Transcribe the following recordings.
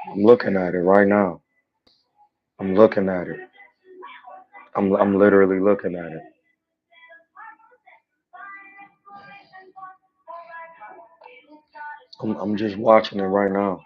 I'm looking at it right now. I'm looking at it. I'm literally looking at it. I'm just watching it right now.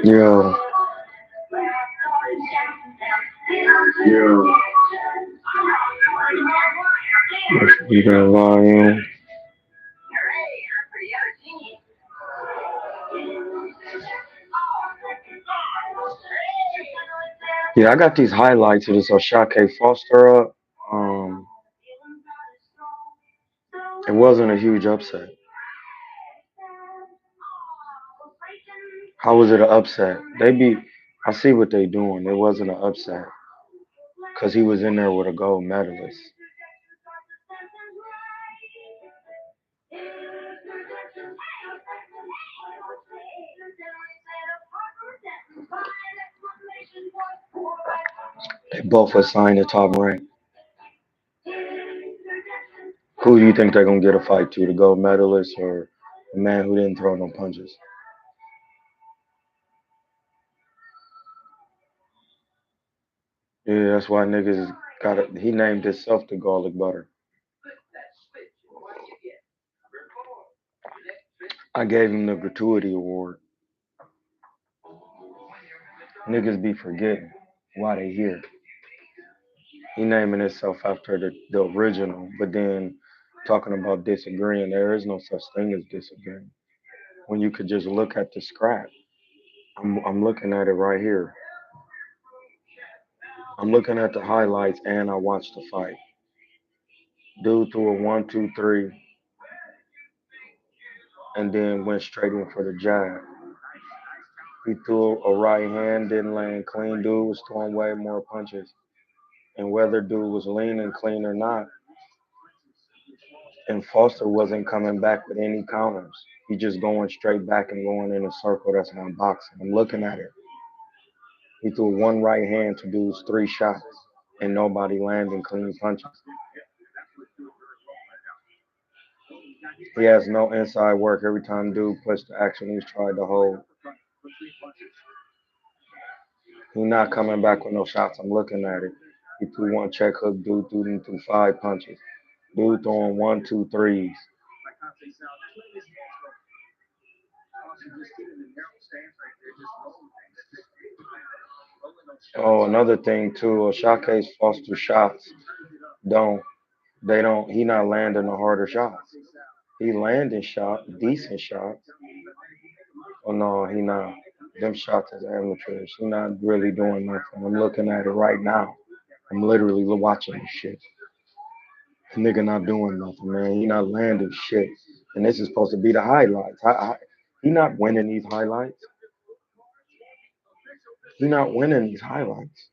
Yo, you got volume. Yeah, I got these highlights of this Oshake Foster up. Um, it wasn't a huge upset. How was it an upset? I see what they doing. It wasn't an upset because he was in there with a gold medalist. They both assigned the top rank. Who do you think they're gonna get a fight to? The gold medalist or the man who didn't throw no punches? Yeah, that's why niggas got it. He named himself the garlic butter. I gave him the gratuity award. Niggas be forgetting why they here. He naming himself after the original, but then talking about disagreeing. There is no such thing as disagreeing. When you could just look at the scrap. I'm looking at it right here. I'm looking at the highlights and I watched the fight. Dude threw a 1, 2, 3 and then went straight in for the jab. He threw a right hand, didn't land clean. Dude was throwing way more punches. And whether dude was leaning clean or not, and Foster wasn't coming back with any counters. He just going straight back and going in a circle. That's not boxing. I'm looking at it. He threw one right hand to dude's 3 shots, and nobody landing clean punches. He has no inside work every time dude pushed the action he's tried to hold. He not coming back with no shots. I'm looking at it. He threw one check hook. Dude threw 5 punches. Dude throwing 1, 2, 3s. Oh, another thing too. Shake's Foster shots don't he not landing the harder shots. He landing decent shots. Oh no, he not. Them shots is amateurs. He not really doing nothing. I'm looking at it right now. I'm literally watching this shit. The nigga not doing nothing, man. He not landing shit. And this is supposed to be the highlights. He not winning these highlights. He not winning these highlights.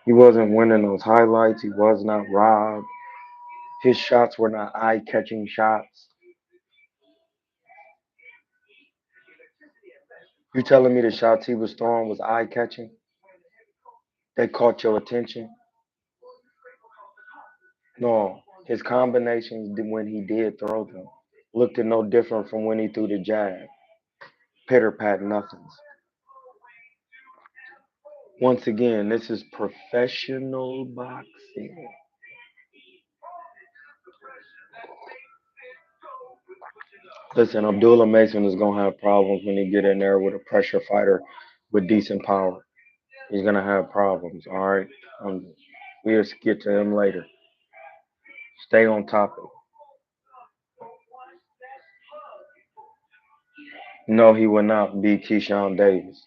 He wasn't winning those highlights. He was not robbed. His shots were not eye-catching shots. You telling me the shots he was throwing was eye-catching? They caught your attention? No, his combinations when he did throw them looked no different from when he threw the jab. Pitter pat nothings. Once again, this is professional boxing. Listen, Abdullah Mason is gonna have problems when he get in there with a pressure fighter with decent power. He's gonna have problems. All right, we'll get to him later. Stay on topic. No, he will not beat Keyshawn Davis.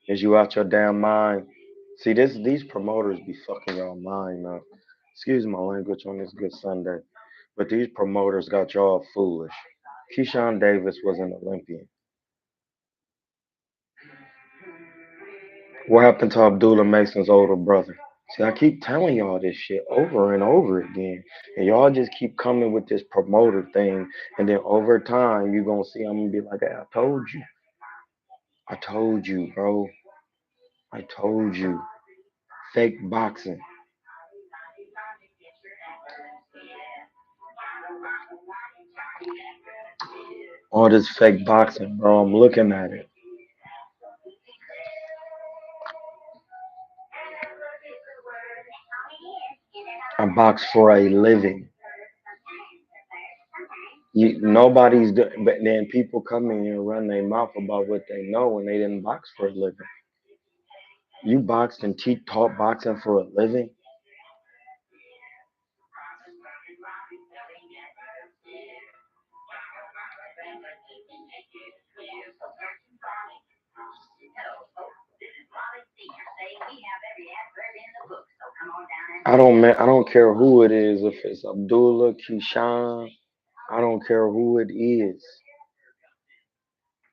Is you out your damn mind? See, these promoters be fucking your mind up. Excuse my language on this good Sunday. But these promoters got y'all foolish. Keyshawn Davis was an Olympian. What happened to Abdullah Mason's older brother? See, I keep telling y'all this shit over and over again. And y'all just keep coming with this promoter thing. And then over time, you're going to see, I'm going to be like, hey, I told you. I told you, bro. I told you. Fake boxing. All this fake boxing, bro. I'm looking at it. I box for a living. But then people come in here and run their mouth about what they know and they didn't box for a living. You boxed and taught boxing for a living? I don't care who it is, if it's Abdullah, Keyshawn, I don't care who it is.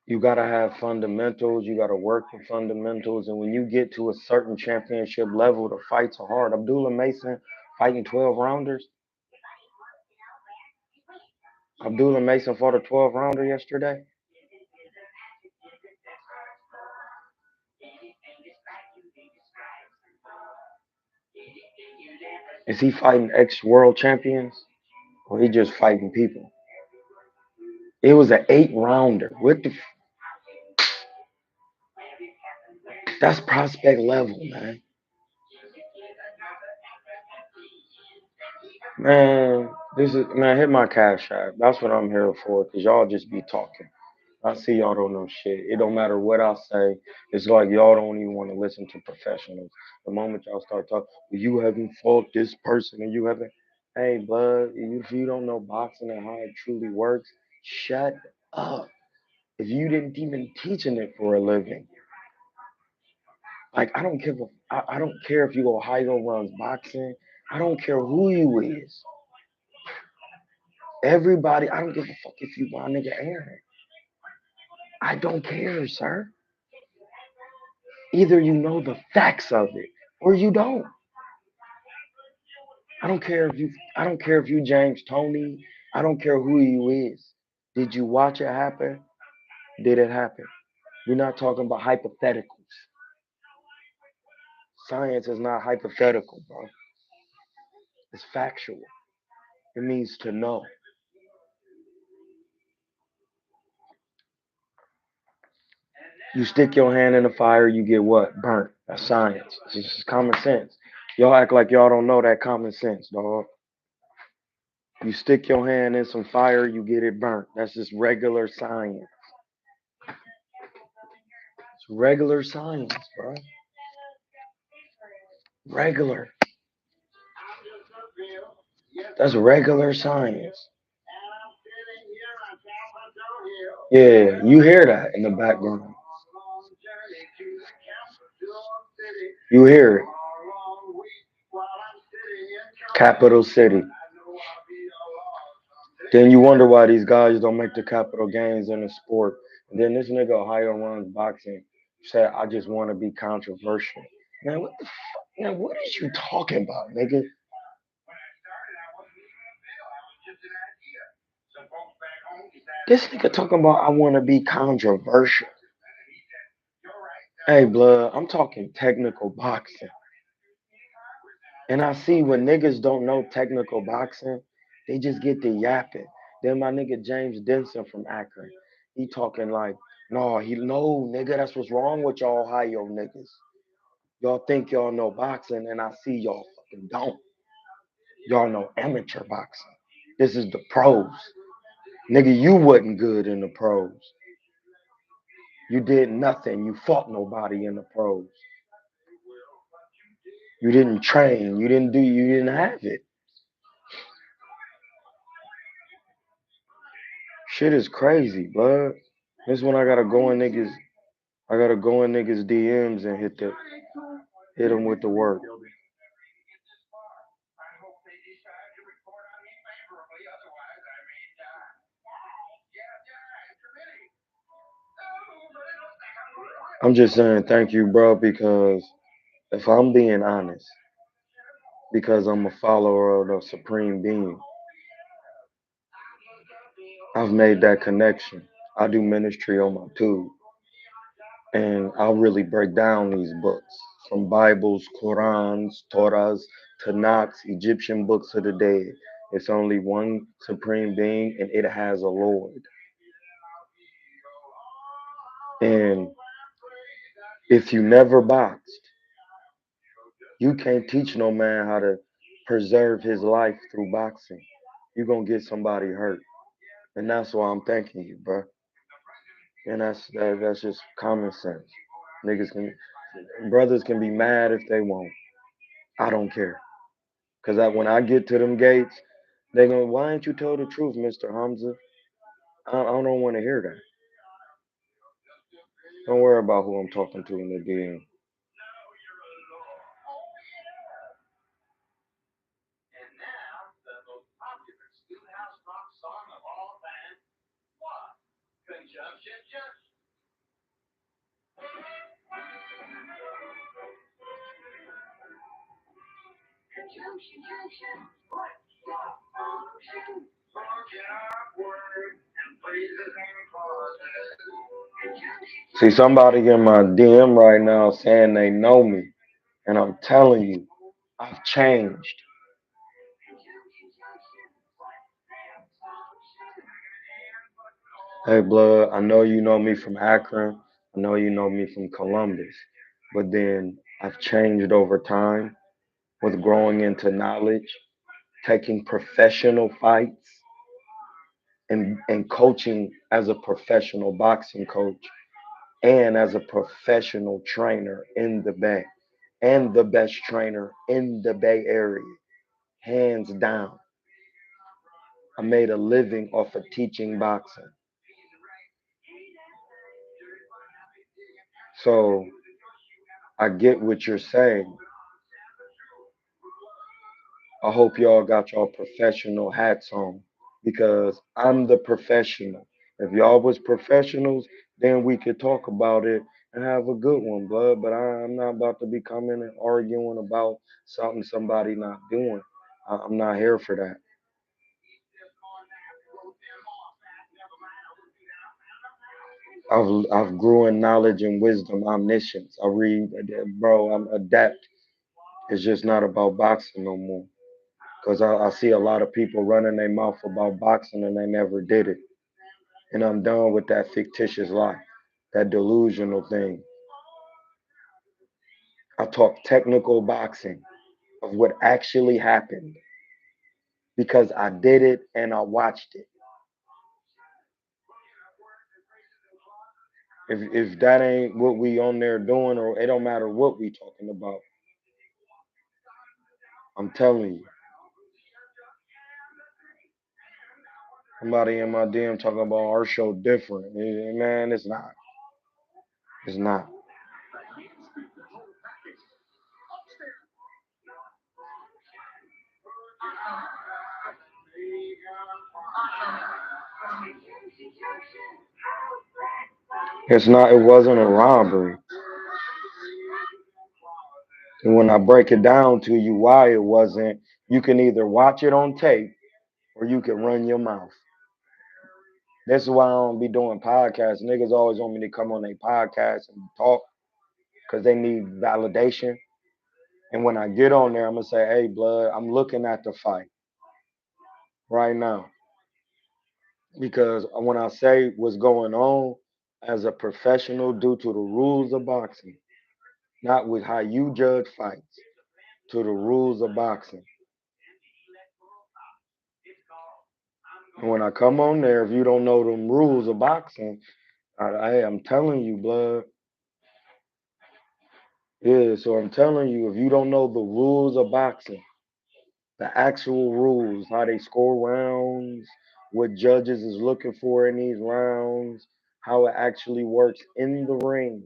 You gotta have fundamentals, you gotta work the fundamentals, and when you get to a certain championship level, the fights are hard. Abdullah Mason fighting 12 rounders. Abdullah Mason fought a 12 rounder yesterday. Is he fighting ex world champions? Or he just fighting people? It was an 8 rounder. That's prospect level, man. Man, hit my cash app. That's what I'm here for, cause y'all just be talking. I see y'all don't know shit. It don't matter what I say. It's like y'all don't even want to listen to professionals. The moment y'all start talking, well, you haven't fought this person and you haven't. Hey, bud, if you don't know boxing and how it truly works, shut up. If you didn't even teaching it for a living, like I don't care if you Ohio runs boxing. I don't care who you is. Everybody, I don't give a fuck if you my nigga Aaron. I don't care, sir. Either you know the facts of it or you don't. I don't care if you James Tony. I don't care who you is. Did you watch it happen? Did it happen? We're not talking about hypotheticals. Science is not hypothetical, bro. It's factual. It means to know. You stick your hand in the fire, you get what? Burnt. That's science. It's just common sense. Y'all act like y'all don't know that common sense, dog. You stick your hand in some fire, you get it burnt. That's just regular science. It's regular science, bro. Regular. That's regular science. Yeah, you hear that in the background. You hear it. Capital City. Then you wonder why these guys don't make the capital gains in the sport. And then this nigga Ohio runs boxing said, I just want to be controversial. Man, what the fuck? Man, what is you talking about, nigga? This nigga talking about I want to be controversial. Hey, blood, I'm talking technical boxing. And I see when niggas don't know technical boxing, they just get to yapping. Then my nigga James Denson from Akron, he talking like, no, nigga, that's what's wrong with y'all Ohio niggas. Y'all think y'all know boxing, and I see y'all fucking don't. Y'all know amateur boxing. This is the pros. Nigga, you wasn't good in the pros. You did nothing. You fought nobody in the pros. You didn't train. You didn't have it. Shit is crazy, bud. This when I gotta go in niggas DMs and hit them with the work. I'm just saying thank you, bro, because if I'm being honest, because I'm a follower of the Supreme Being, I've made that connection. I do ministry on my tube, and I'll really break down these books from Bibles, Qurans, Torahs, Tanakhs, Egyptian books of the dead. It's only one Supreme Being, and it has a Lord. And if you never boxed, you can't teach no man how to preserve his life through boxing. You're gonna get somebody hurt. And that's why I'm thanking you, bro. And that's just common sense. Niggas can brothers can be mad if they want. I don't care. Cause when I get to them gates, they go, why ain't you tell the truth, Mr. Hamza? I don't want to hear that. Don't worry about who I'm talking to in the DM. See somebody in my DM right now saying they know me, and I'm telling you, I've changed. Hey, blood, I know you know me from Akron. I know you know me from Columbus. But then I've changed over time with growing into knowledge, taking professional fights, and coaching as a professional boxing coach and as a professional trainer in the Bay and the best trainer in the Bay Area, hands down. I made a living off of teaching boxing. So I get what you're saying. I hope y'all got y'all professional hats on because I'm the professional. If y'all was professionals, then we could talk about it and have a good one, bud. But I'm not about to be coming and arguing about something somebody not doing. I'm not here for that. I've grew in knowledge and wisdom, omniscience. I read, bro. I'm adept. It's just not about boxing no more. Cause I see a lot of people running their mouth about boxing and they never did it. And I'm done with that fictitious life, that delusional thing. I talk technical boxing of what actually happened because I did it and I watched it. If that ain't what we on there doing, or it don't matter what we talking about, I'm telling you. Somebody in my DM talking about our show different. Man, it's not. It's not. It's not. It wasn't a robbery. And when I break it down to you why it wasn't, you can either watch it on tape or you can run your mouth. This is why I don't be doing podcasts. Niggas always want me to come on their podcast and talk because they need validation. And when I get on there, I'm gonna say, "Hey, blood, I'm looking at the fight right now." Because when I say what's going on as a professional due to the rules of boxing, not with how you judge fights, to the rules of boxing. And when I come on there, if you don't know them rules of boxing, I'm telling you, blood. Yeah, so I'm telling you, if you don't know the rules of boxing, the actual rules, how they score rounds, what judges is looking for in these rounds, how it actually works in the ring.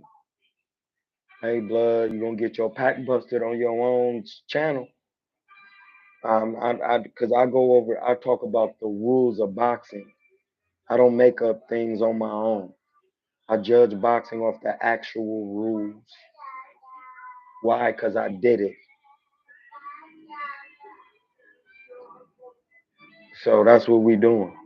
Hey, blood, you're gonna get your pack busted on your own channel. Because I go over, I talk about the rules of boxing. I don't make up things on my own. I judge boxing off the actual rules. Why? Because I did it. So that's what we doing.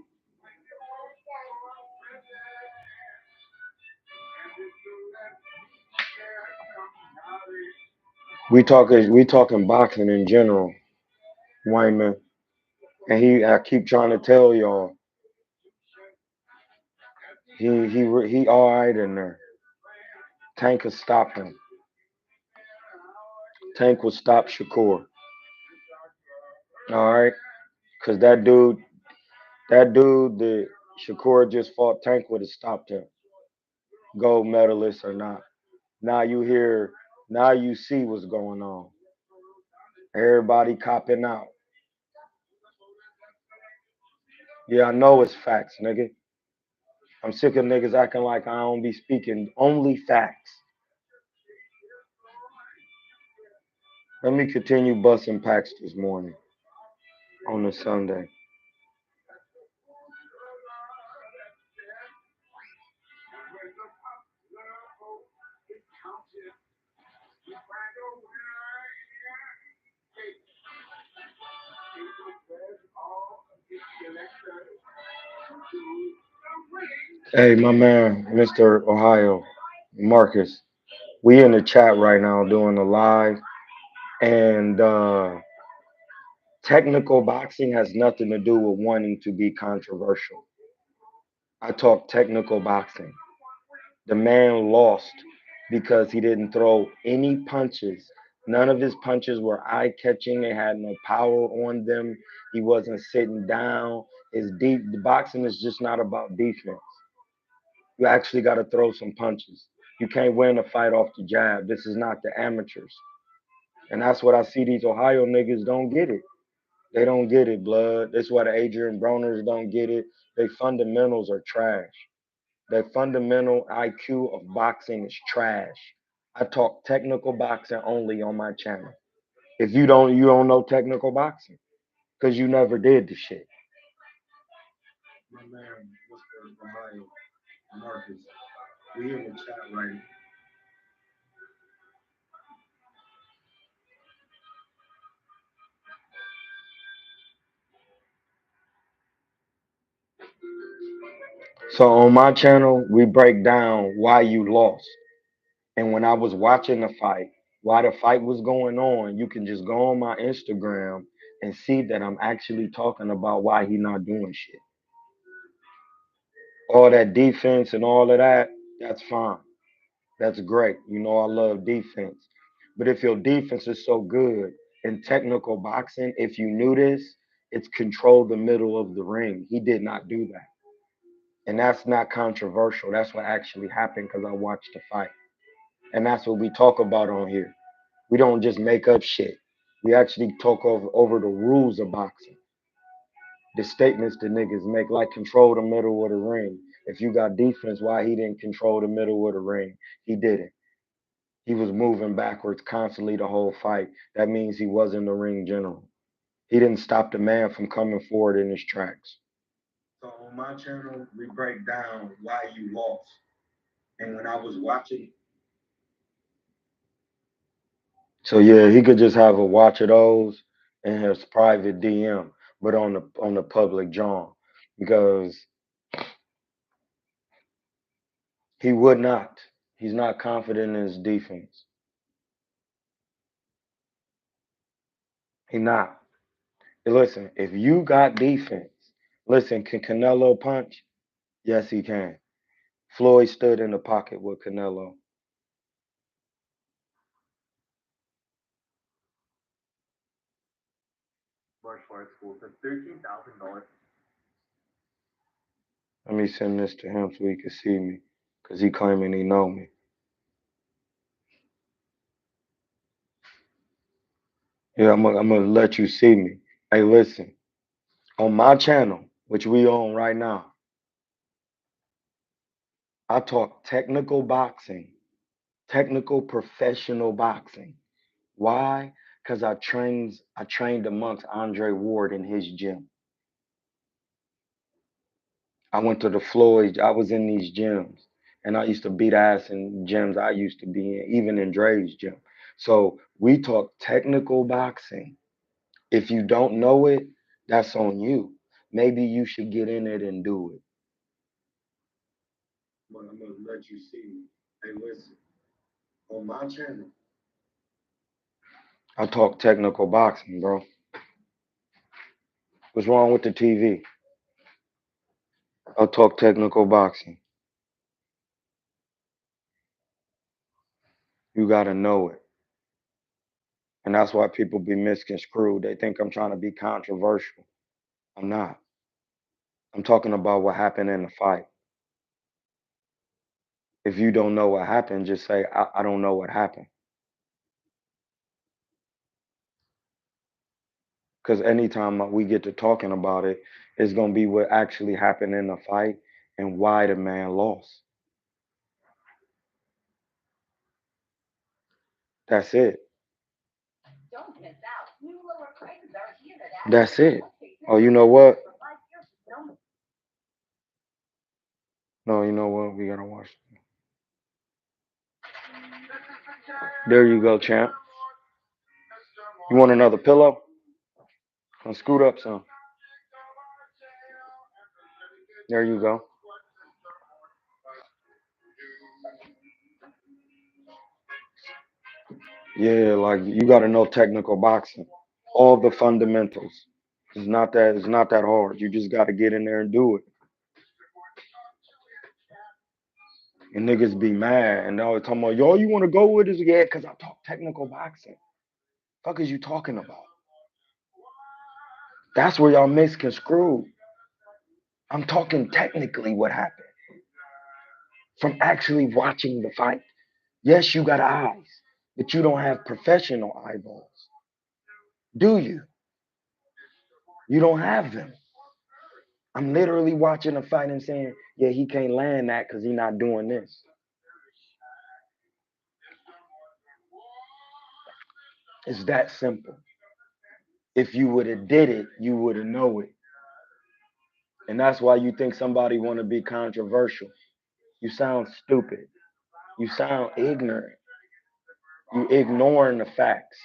We talking boxing in general, Wayman. And I keep trying to tell y'all, he all right in there. Tank could stop him. Tank would stop Shakur. All right, because that dude that Shakur just fought, Tank would have stopped him, gold medalist or not. Now you hear, now you see what's going on. Everybody copping out. Yeah, I know it's facts, nigga. I'm sick of niggas acting like I don't be speaking only facts. Let me continue busting packs this morning on a Sunday. Hey, my man, Mr. Ohio, Marcus, we in the chat right now doing a live, and technical boxing has nothing to do with wanting to be controversial. I talk technical boxing. The man lost because he didn't throw any punches. None of his punches were eye catching. They had no power on them. He wasn't sitting down. The boxing is just not about defense. You actually got to throw some punches. You can't win a fight off the jab. This is not the amateurs. And that's what I see these Ohio niggas don't get it. They don't get it, blood. That's why the Adrian Broners don't get it. Their fundamentals are trash. The fundamental IQ of boxing is trash. I talk technical boxing only on my channel. If you don't know technical boxing because you never did the shit. My man, Mr. Ohio, Marcus, we in the chat right now. So on my channel, we break down why you lost. And when I was watching the fight, while the fight was going on, you can just go on my Instagram and see that I'm actually talking about why he not doing shit. All that defense and all of that, that's fine. That's great. You know I love defense. But if your defense is so good in technical boxing, if you knew this, it's control the middle of the ring. He did not do that. And that's not controversial. That's what actually happened because I watched the fight. And that's what we talk about on here. We don't just make up shit. We actually talk over the rules of boxing. The statements the niggas make, like control the middle of the ring. If you got defense, why he didn't control the middle of the ring? He didn't. He was moving backwards constantly the whole fight. That means he wasn't the ring general. He didn't stop the man from coming forward in his tracks. So on my channel, we break down why you lost. And when I was watching, so yeah, he could just have a watch of those in his private DM, but on the public John, because he would not. He's not confident in his defense. He not. Listen, if you got defense, listen, can Canelo punch? Yes, he can. Floyd stood in the pocket with Canelo. Let me send this to him so he can see me, cause he claiming he know me. Yeah, I'm gonna let you see me. Hey, listen, on my channel, which we on right now, I talk technical boxing, technical professional boxing. Why? Because I trained amongst Andre Ward in his gym. I went to the Floyd. I was in these gyms. And I used to beat ass in gyms I used to be in, even in Dre's gym. So we talk technical boxing. If you don't know it, that's on you. Maybe you should get in it and do it. But I'm gonna let you see. Hey, listen, on my channel, I talk technical boxing, bro. What's wrong with the TV? I talk technical boxing. You gotta know it. And that's why people be misconstrued. They think I'm trying to be controversial. I'm not. I'm talking about what happened in the fight. If you don't know what happened, just say, I don't know what happened. Because anytime we get to talking about it, it's going to be what actually happened in the fight and why the man lost. That's it. That's it. Oh, you know what? No, you know what? We got to watch. There you go, champ. You want another pillow? I'll scoot up some. There you go. Yeah, like you got to know technical boxing, all the fundamentals. It's not that hard. You just got to get in there and do it. And niggas be mad and they always talking about, yo, you want to go with this? Yeah, because I talk technical boxing. Fuck is you talking about? That's where y'all misconstrued. I'm talking technically what happened from actually watching the fight. Yes, you got eyes, but you don't have professional eyeballs, do you? You don't have them. I'm literally watching a fight and saying, yeah, he can't land that because he's not doing this. It's that simple. If you would have did it, you would have know it. And that's why you think somebody want to be controversial. You sound stupid. You sound ignorant. You ignoring the facts,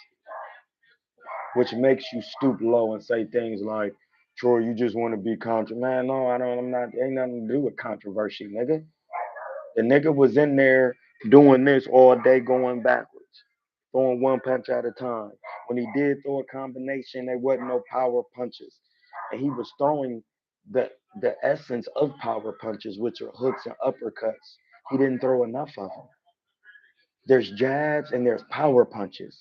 which makes you stoop low and say things like, Troy, you just want to be Man, no, I don't. I'm not. Ain't nothing to do with controversy, nigga. The nigga was in there doing this all day, going backwards, throwing one punch at a time. When he did throw a combination, there wasn't no power punches, and he was throwing the the essence of power punches, which are hooks and uppercuts. He didn't throw enough of them. There's jabs and there's power punches.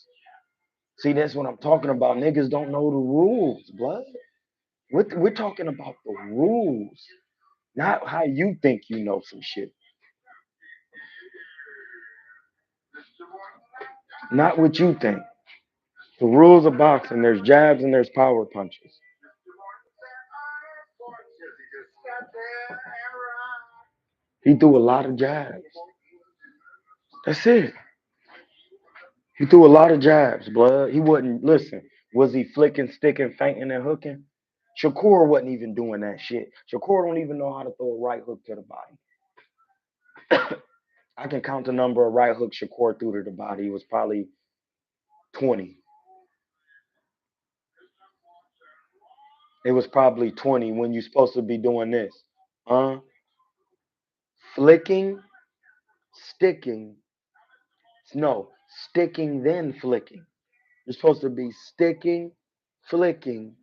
See, that's what I'm talking about. Niggas don't know the rules, blood. We're talking about the rules, not how you think you know some shit. Not what you think. The rules of boxing, there's jabs and there's power punches. He threw a lot of jabs. That's it. He threw a lot of jabs, blood. He wasn't, listen, was he flicking, sticking, feinting, and hooking? Shakur wasn't even doing that shit. Shakur don't even know how to throw a right hook to the body. I can count the number of right hooks Shakur threw to the body. It was probably 20. It was probably 20 when you're supposed to be doing this. Huh? Flicking, sticking. No, sticking, then flicking. You're supposed to be sticking, flicking,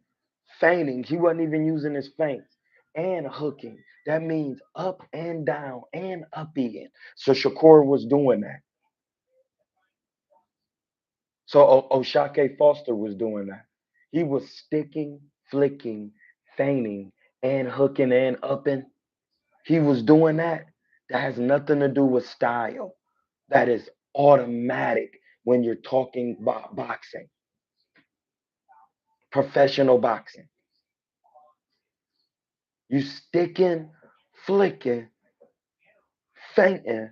feigning. He wasn't even using his feints. And hooking. That means up and down and up in. So Shakur was doing that. So O'Shake Foster was doing that. He was sticking, flicking, feigning, and hooking and upping. He was doing that. That has nothing to do with style. That is automatic when you're talking about boxing, professional boxing. You sticking, flicking, feinting,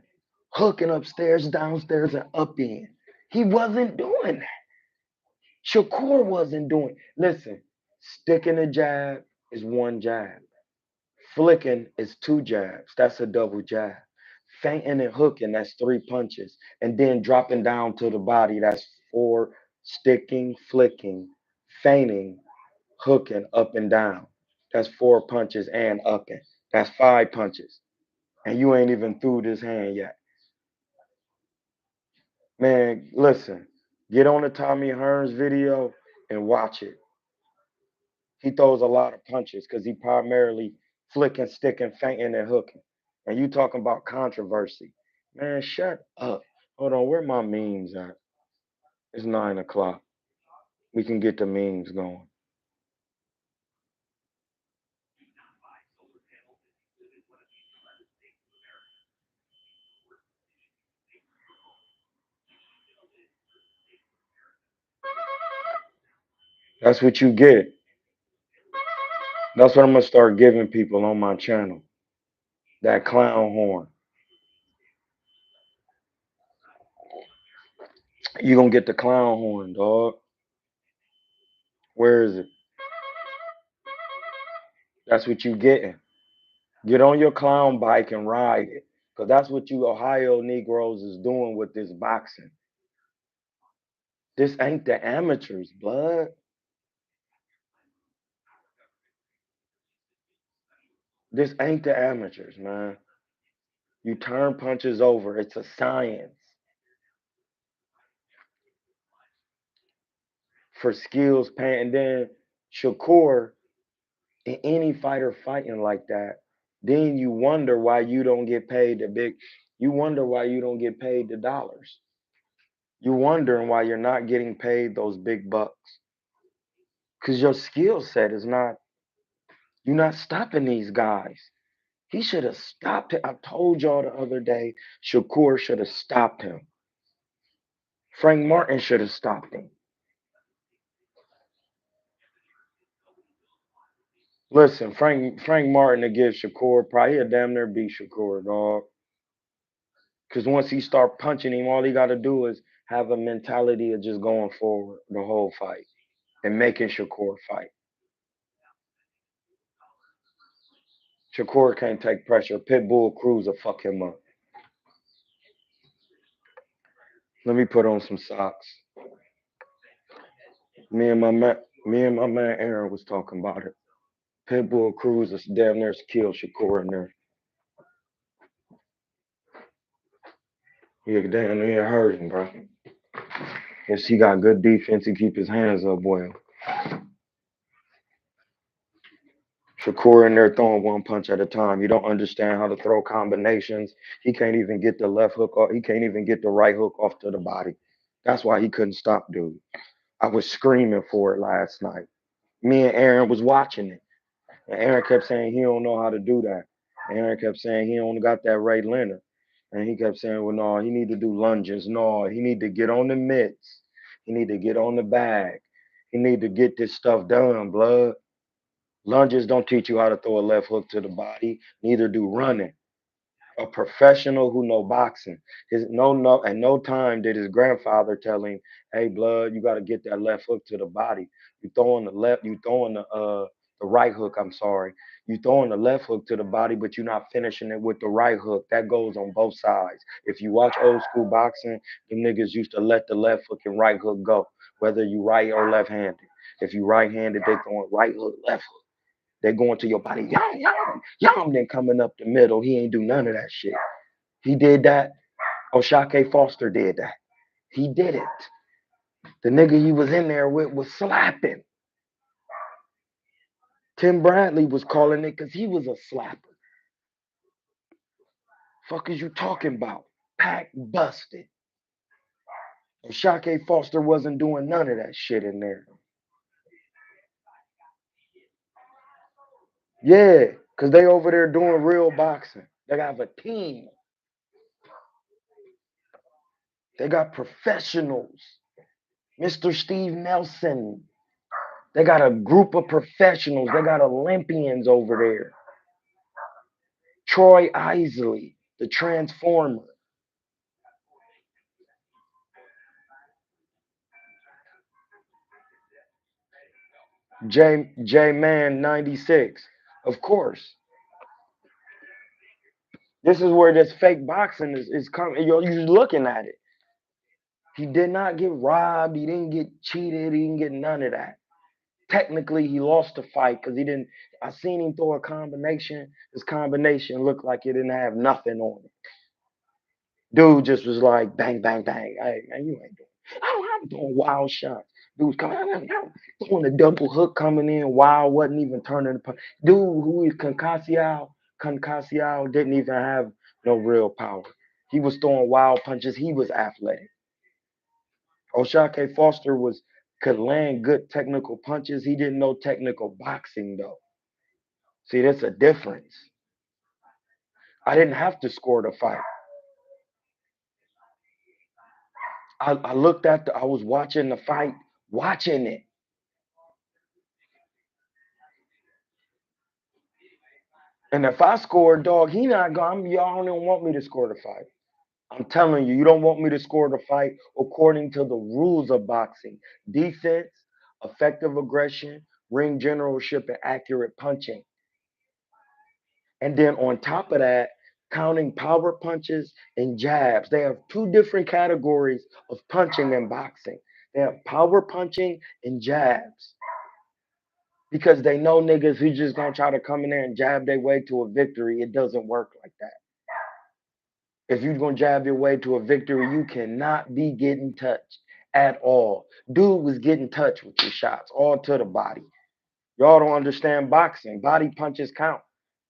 hooking upstairs, downstairs, and up in. He wasn't doing that. Shakur wasn't doing. Listen, sticking a jab is one jab. Flicking is two jabs. That's a double jab. Feinting and hooking, that's 3 punches. And then dropping down to the body, that's 4. Sticking, flicking, feinting, hooking, up and down. That's 4 punches and upping. That's 5 punches. And you ain't even through this hand yet. Man, listen, get on the Tommy Hearns video and watch it. He throws a lot of punches because he primarily flicking, sticking, feinting, and hooking. And you talking about controversy. Man, shut up. Hold on, where my memes at? It's 9 o'clock. We can get the memes going. That's what you get. That's what I'm gonna start giving people on my channel. That clown horn. You gonna get the clown horn, dog. Where is it? That's what you getting. Get on your clown bike and ride it. Cause that's what you Ohio Negroes is doing with this boxing. This ain't the amateurs, blood. This ain't the amateurs, man. You turn punches over. It's a science for skills, pain. And then Shakur, and any fighter fighting like that, then you wonder why you don't get paid the big. You wonder why you don't get paid the dollars. You wondering why you're not getting paid those big bucks. Cause your skill set is not. You're not stopping these guys. He should have stopped it. I told y'all the other day, Shakur should have stopped him. Frank Martin should have stopped him. Listen, Frank Martin to give Shakur probably he'll damn near beat Shakur, dog. Because once he start punching him, all he got to do is have a mentality of just going forward the whole fight and making Shakur fight. Shakur can't take pressure. Pitbull Cruz will fuck him up. Let me put on some socks. Me and my man Aaron was talking about it. Pitbull Cruz is damn near killed Shakur in there. He damn near hurt him, bro. Yes, he got good defense. He keep his hands up well. Shakur in there throwing one punch at a time. He don't understand how to throw combinations. He can't even get the left hook off. He can't even get the right hook off to the body. That's why he couldn't stop dude. I was screaming for it last night. Me and Aaron was watching it. And Aaron kept saying he don't know how to do that. And Aaron kept saying he only got that Ray Leonard. And he kept saying, well, no, he need to do lunges. No, he need to get on the mitts. He need to get on the bag. He need to get this stuff done, blood. Lunges don't teach you how to throw a left hook to the body. Neither do running. A professional who know boxing. His no at no time did his grandfather tell him, "Hey, blood, you got to get that left hook to the body. You throwing the left, you throwing the right hook. I'm sorry, you throwing the left hook to the body, but you're not finishing it with the right hook. That goes on both sides. If you watch old school boxing, the niggas used to let the left hook and right hook go, whether you right or left-handed. If you right-handed, they throwing right hook, left hook. They're going to your body, yum, yum, yum, then coming up the middle. He ain't do none of that shit. He did that. O'Shake Foster did that. He did it. The nigga he was in there with was slapping. Tim Bradley was calling it because he was a slapper. Fuck is you talking about? Pack busted. O'Shake Foster wasn't doing none of that shit in there. Yeah, because they over there doing real boxing. They got a team. They got professionals. Mr. Steve Nelson. They got a group of professionals. They got Olympians over there. Troy Isley, the Transformer. J Man 96. Of course. This is where this fake boxing is coming. You're looking at it. He did not get robbed. He didn't get cheated. He didn't get none of that. Technically, he lost the fight because he didn't. I seen him throw a combination. His combination looked like it didn't have nothing on it. Dude just was like bang, bang, bang. Hey man, you ain't doing. I'm doing wild shots. Dude's coming, doing a double hook coming in wild, wasn't even turning the punch. Dude who is Concassiao didn't even have no real power. He was throwing wild punches. He was athletic. O'Shake Foster could land good technical punches. He didn't know technical boxing though. See, that's a difference. I didn't have to score the fight. I looked at I was watching the fight, watching it. And if I score, dog, he not going. Y'all don't want me to score the fight. I'm telling you, you don't want me to score the fight according to the rules of boxing: defense, effective aggression, ring generalship, and accurate punching. And then on top of that, counting power punches and jabs. They have two different categories of punching in boxing. They have power punching and jabs because they know niggas who just gonna try to come in there and jab their way to a victory. It doesn't work like that. If you're gonna jab your way to a victory, you cannot be getting touched at all. Dude was getting touched with your shots, all to the body. Y'all don't understand boxing. Body punches count.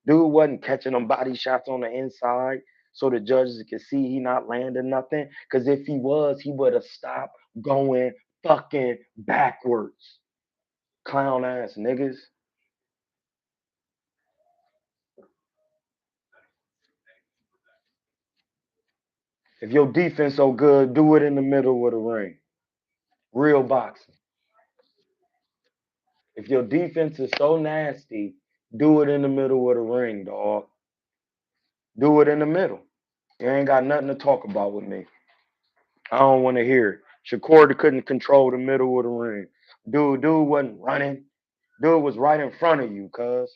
Dude wasn't catching them body shots on the inside so the judges could see he not landing nothing. Because if he was, he would have stopped going fucking backwards. Clown ass niggas. If your defense so good, do it in the middle of the ring. Real boxing. If your defense is so nasty, do it in the middle of the ring, dog. Do it in the middle. You ain't got nothing to talk about with me. I don't want to hear it. Shakur couldn't control the middle of the ring. Dude wasn't running. Dude was right in front of you, cuz.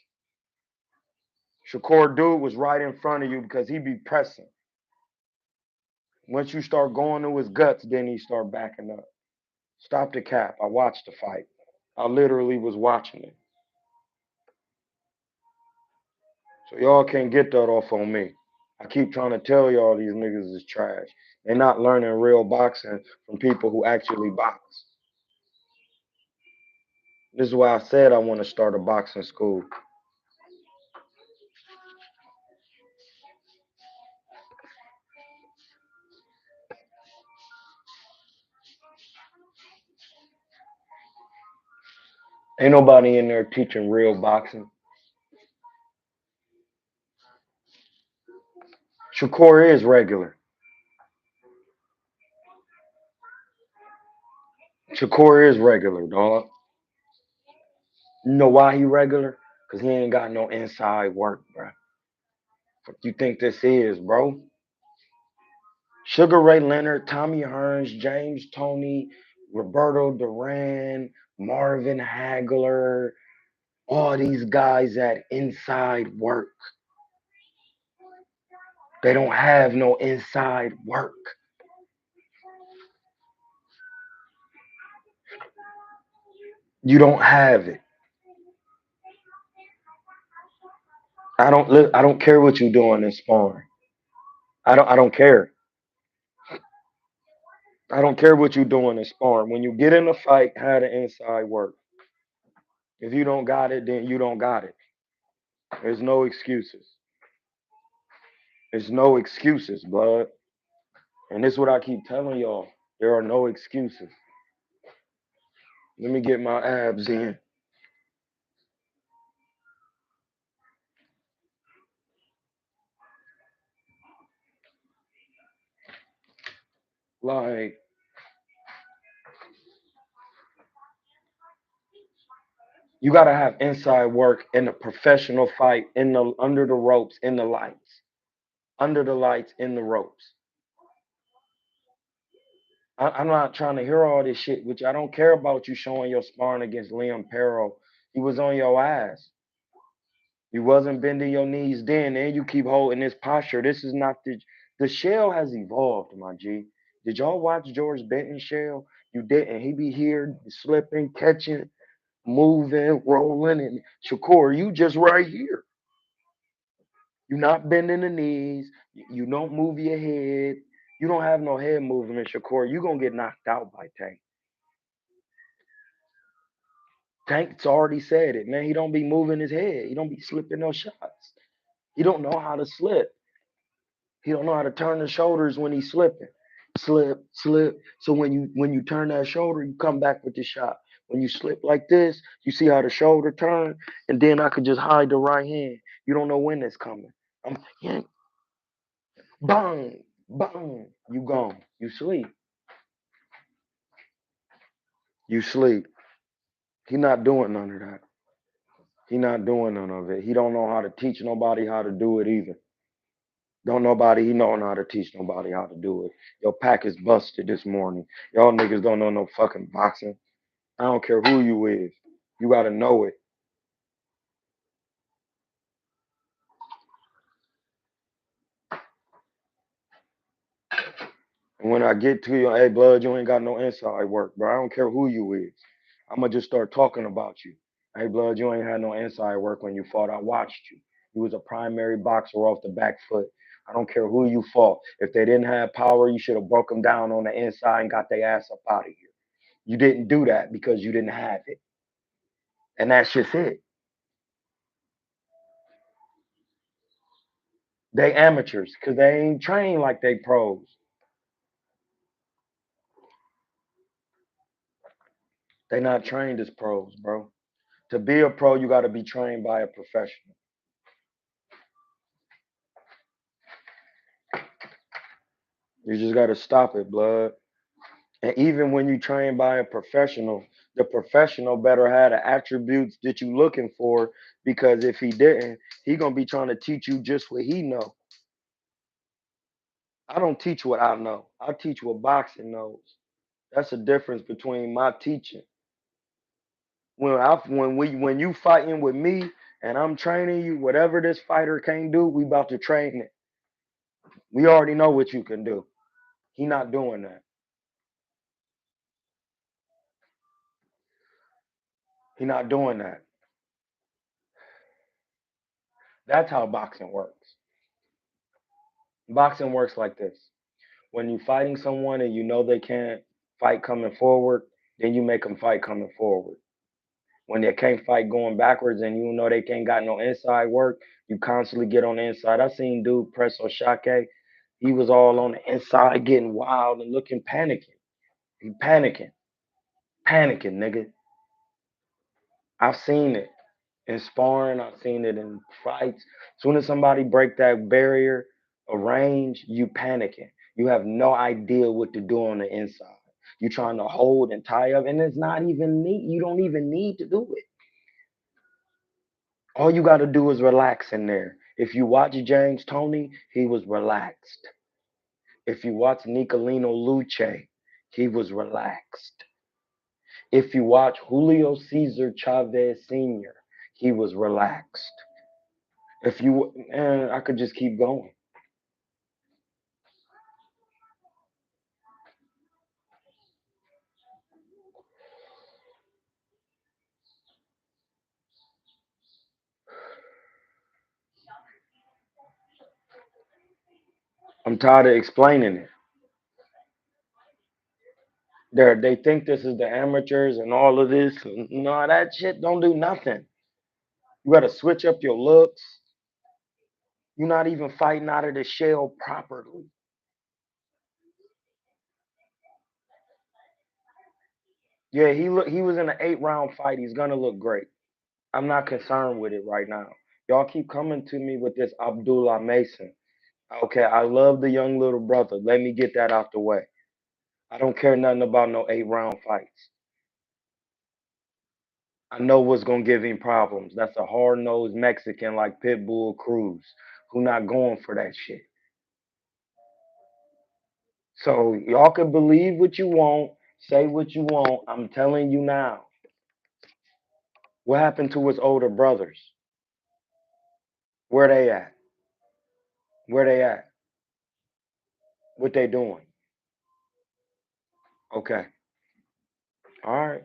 Shakur dude was right in front of you because he be pressing. Once you start going to his guts, then he start backing up. Stop the cap. I watched the fight. I literally was watching it. So y'all can't get that off on me. I keep trying to tell y'all these niggas is trash. They're not learning real boxing from people who actually box. This is why I said I want to start a boxing school. Ain't nobody in there teaching real boxing. Shakur is regular. Shakur is regular, dog. You know why he regular? Cause he ain't got no inside work, bro. What you think this is, bro? Sugar Ray Leonard, Tommy Hearns, James Toney, Roberto Duran, Marvin Hagler, all these guys at inside work. They don't have no inside work. You don't have it. I don't care what you're doing in sparring. I don't care. I don't care what you're doing in sparring. When you get in a fight, have the inside work. If you don't got it, then you don't got it. There's no excuses. There's no excuses, blood. And this is what I keep telling y'all. There are no excuses. Let me get my abs in. Like, you gotta have inside work in a professional fight, in the under the ropes, in the lights. Under the lights, in the ropes. I'm not trying to hear all this shit, which I don't care about you showing your sparring against Liam Perro. He was on your ass. You wasn't bending your knees then, and you keep holding this posture. This is not the shell has evolved, my G. Did y'all watch George Benton shell? You didn't. He be here slipping, catching, moving, rolling, and Shakur, you just right here. You're not bending the knees. You don't move your head. You don't have no head movement, Shakur. You're gonna get knocked out by Tank. Tank's already said it, man. He don't be moving his head. He don't be slipping no shots. He don't know how to slip. He don't know how to turn the shoulders when he's slipping. Slip, slip. So when you turn that shoulder, you come back with the shot. When you slip like this, you see how the shoulder turn, and then I could just hide the right hand. You don't know when it's coming. I'm yank, bang, bang. You gone. You sleep. You sleep. He not doing none of that. He not doing none of it. He don't know how to teach nobody how to do it either. Don't nobody, he don't know how to teach nobody how to do it. Your pack is busted this morning. Y'all niggas don't know no fucking boxing. I don't care who you is. You gotta know it. And when I get to you, hey blood, you ain't got no inside work, bro. I don't care who you is. I'ma just start talking about you. Hey blood, you ain't had no inside work when you fought. I watched you. You was a primary boxer off the back foot. I don't care who you fought. If they didn't have power, you should have broke them down on the inside and got their ass up out of here. You didn't do that because you didn't have it. And that's just it. They amateurs because they ain't trained like they pros. They not trained as pros, bro. To be a pro, you got to be trained by a professional. You just got to stop it, blood. And even when you train by a professional, the professional better have the attributes that you looking for because if he didn't, he gonna be trying to teach you just what he know. I don't teach what I know. I teach what boxing knows. That's the difference between my teaching. When you fighting with me and I'm training you, whatever this fighter can't do, we about to train it. We already know what you can do. He not doing that. He not doing that. That's how boxing works. Boxing works like this. When you fighting someone and you know they can't fight coming forward, then you make them fight coming forward. When they can't fight going backwards and you know they can't got no inside work, you constantly get on the inside. I seen dude press Oshake. He was all on the inside getting wild and looking panicking. He panicking. Panicking, nigga. I've seen it in sparring. I've seen it in fights. As soon as somebody break that barrier of range, you panicking. You have no idea what to do on the inside. You trying to hold and tie up, and it's not even need. You don't even need to do it. All you got to do is relax in there. If you watch James Toney, he was relaxed. If you watch Nicolino Luce, he was relaxed. If you watch Julio Cesar Chavez Sr., he was relaxed. If you, and I could just keep going. I'm tired of explaining it. They think this is the amateurs and all of this. No, that shit don't do nothing. You got to switch up your looks. You're not even fighting out of the shell properly. Yeah, he was in an 8 round fight. He's gonna look great. I'm not concerned with it right now. Y'all keep coming to me with this Abdullah Mason. Okay, I love the young little brother. Let me get that out the way. I don't care nothing about no 8 round fights. I know what's gonna give him problems. That's a hard nosed Mexican like Pitbull Cruz, who not going for that shit. So y'all can believe what you want, say what you want. I'm telling you now. What happened to his older brothers? Where they at? Where they at? What they doing? Okay. All right.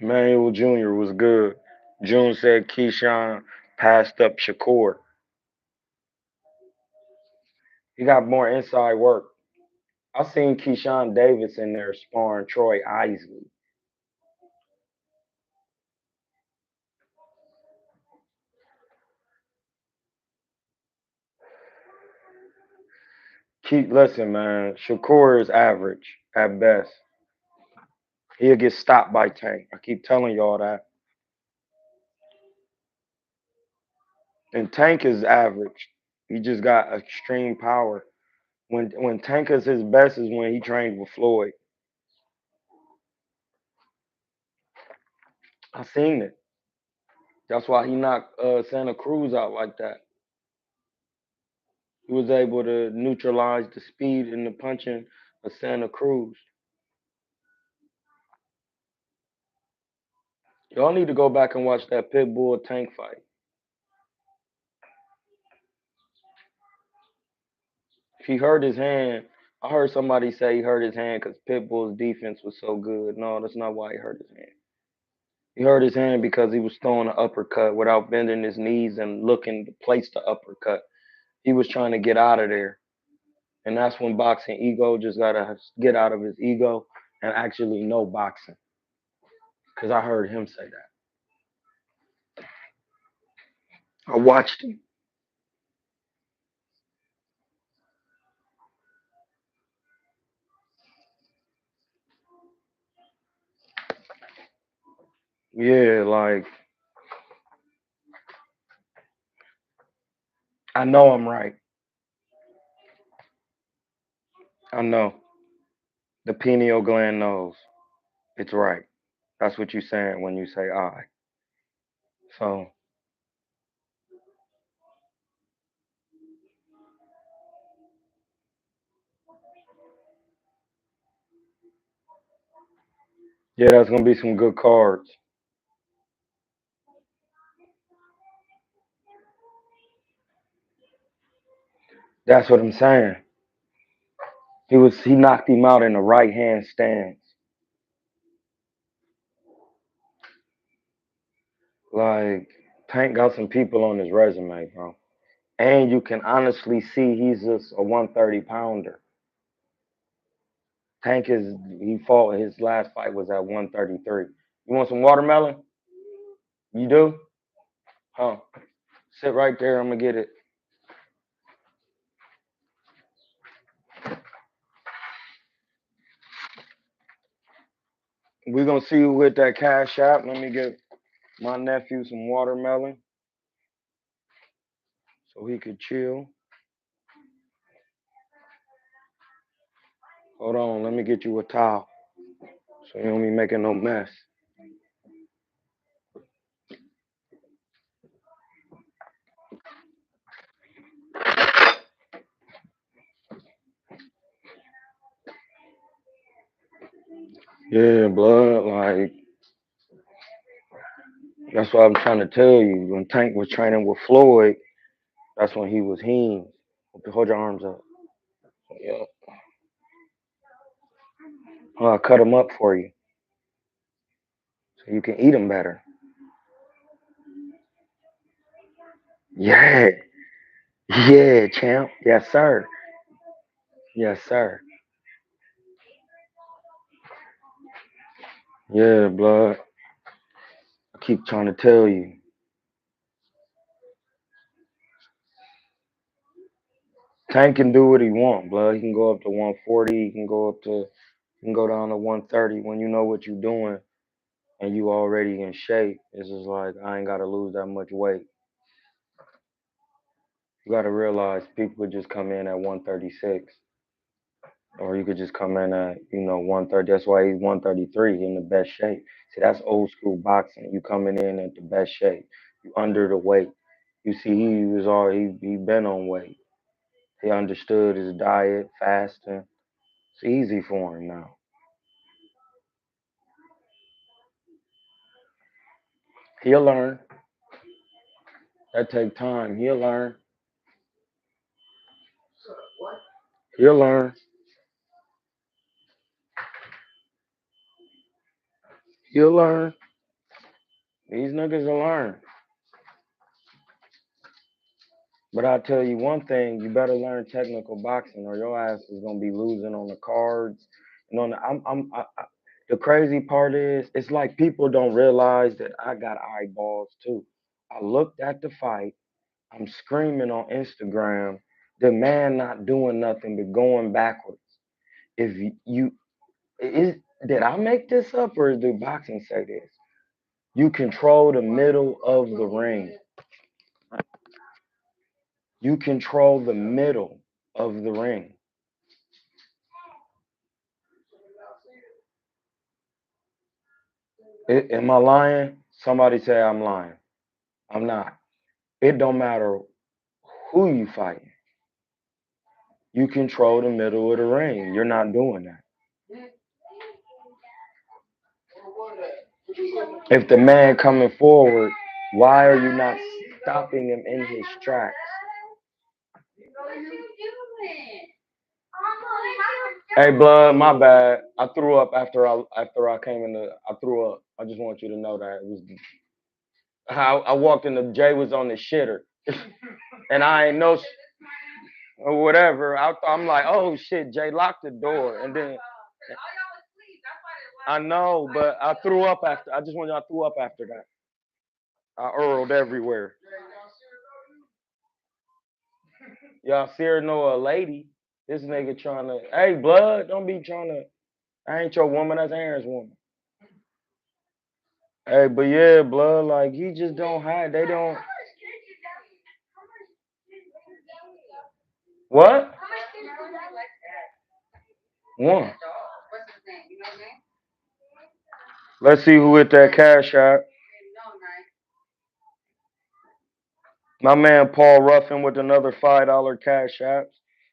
Manuel Jr. was good. June said Keyshawn passed up Shakur. He got more inside work. I seen Keyshawn Davis in there sparring Troy Isley. Listen, man, Shakur is average at best. He'll get stopped by Tank. I keep telling y'all that. And Tank is average. He just got extreme power. When Tank is his best is when he trained with Floyd. I seen it. That's why he knocked Santa Cruz out like that. He was able to neutralize the speed and the punching of Santa Cruz. Y'all need to go back and watch that Pitbull Tank fight. If he hurt his hand, I heard somebody say he hurt his hand because Pitbull's defense was so good. No, that's not why he hurt his hand. He hurt his hand because he was throwing an uppercut without bending his knees and looking to place the uppercut. He was trying to get out of there. And that's when boxing ego just got to get out of his ego and actually know boxing. Because I heard him say that. I watched him. Yeah, like, I know I'm right. I know. The pineal gland knows. It's right. That's what you're saying when you say I. So, yeah, that's going to be some good cards. That's what I'm saying. He knocked him out in the right hand stance. Like, Tank got some people on his resume, bro. And you can honestly see he's just a 130 pounder. Tank is he fought his last fight was at 133. You want some watermelon? You do? Huh. Sit right there, I'm gonna get it. We're gonna see who hit that cash app. Let me get my nephew some watermelon so he could chill. Hold on, let me get you a towel so you don't be making no mess. Yeah, blood, like that's what I'm trying to tell you. When Tank was training with Floyd, that's when he was heen. Hold your arms up. Yeah. I'll cut them up for you so you can eat them better. Yeah. Yeah, champ. Yes, sir. Yes, sir. Yeah, blood. I keep trying to tell you. Tank can do what he want, blood. He can go up to 140. He can go up to. He can go down to 130 when you know what you're doing and you already in shape. It's just like I ain't got to lose that much weight. You got to realize people could just come in at 136, or you could just come in at 130. That's why he's 133 in the best shape. See, that's old school boxing. You coming in at the best shape. You under the weight. You see, he been on weight. He understood his diet, fasting. It's easy for him now. He'll learn. That take time. He'll learn. He'll learn. He'll learn. These niggas will learn. But I tell you one thing, you better learn technical boxing, or your ass is gonna be losing on the cards. And on the, the crazy part is, it's like people don't realize that I got eyeballs too. I looked at the fight. I'm screaming on Instagram. The man not doing nothing but going backwards. If you is did I make this up or did boxing say this? You control the middle of the ring. You control the middle of the ring. Am I lying? Somebody say I'm lying. I'm not. It don't matter who you fighting. You control the middle of the ring. You're not doing that. If the man coming forward, why are you not stopping him in his tracks? Hey, blood, my bad. I threw up after I came in the. I threw up. I just want you to know that it was. I walked in the Jay was on the shitter, and I ain't know or whatever. I'm like, oh shit, Jay locked the door, and then I know, but I threw up after. I just want y'all threw up after that. I earled everywhere. Y'all see her know a lady. This nigga trying to. Hey, blood, don't be trying to. I ain't your woman. That's Aaron's woman. Hey, but yeah, blood, like he just don't have. They don't. What? One. Let's see who hit that cash out. My man Paul Ruffin with another $5 cash apps.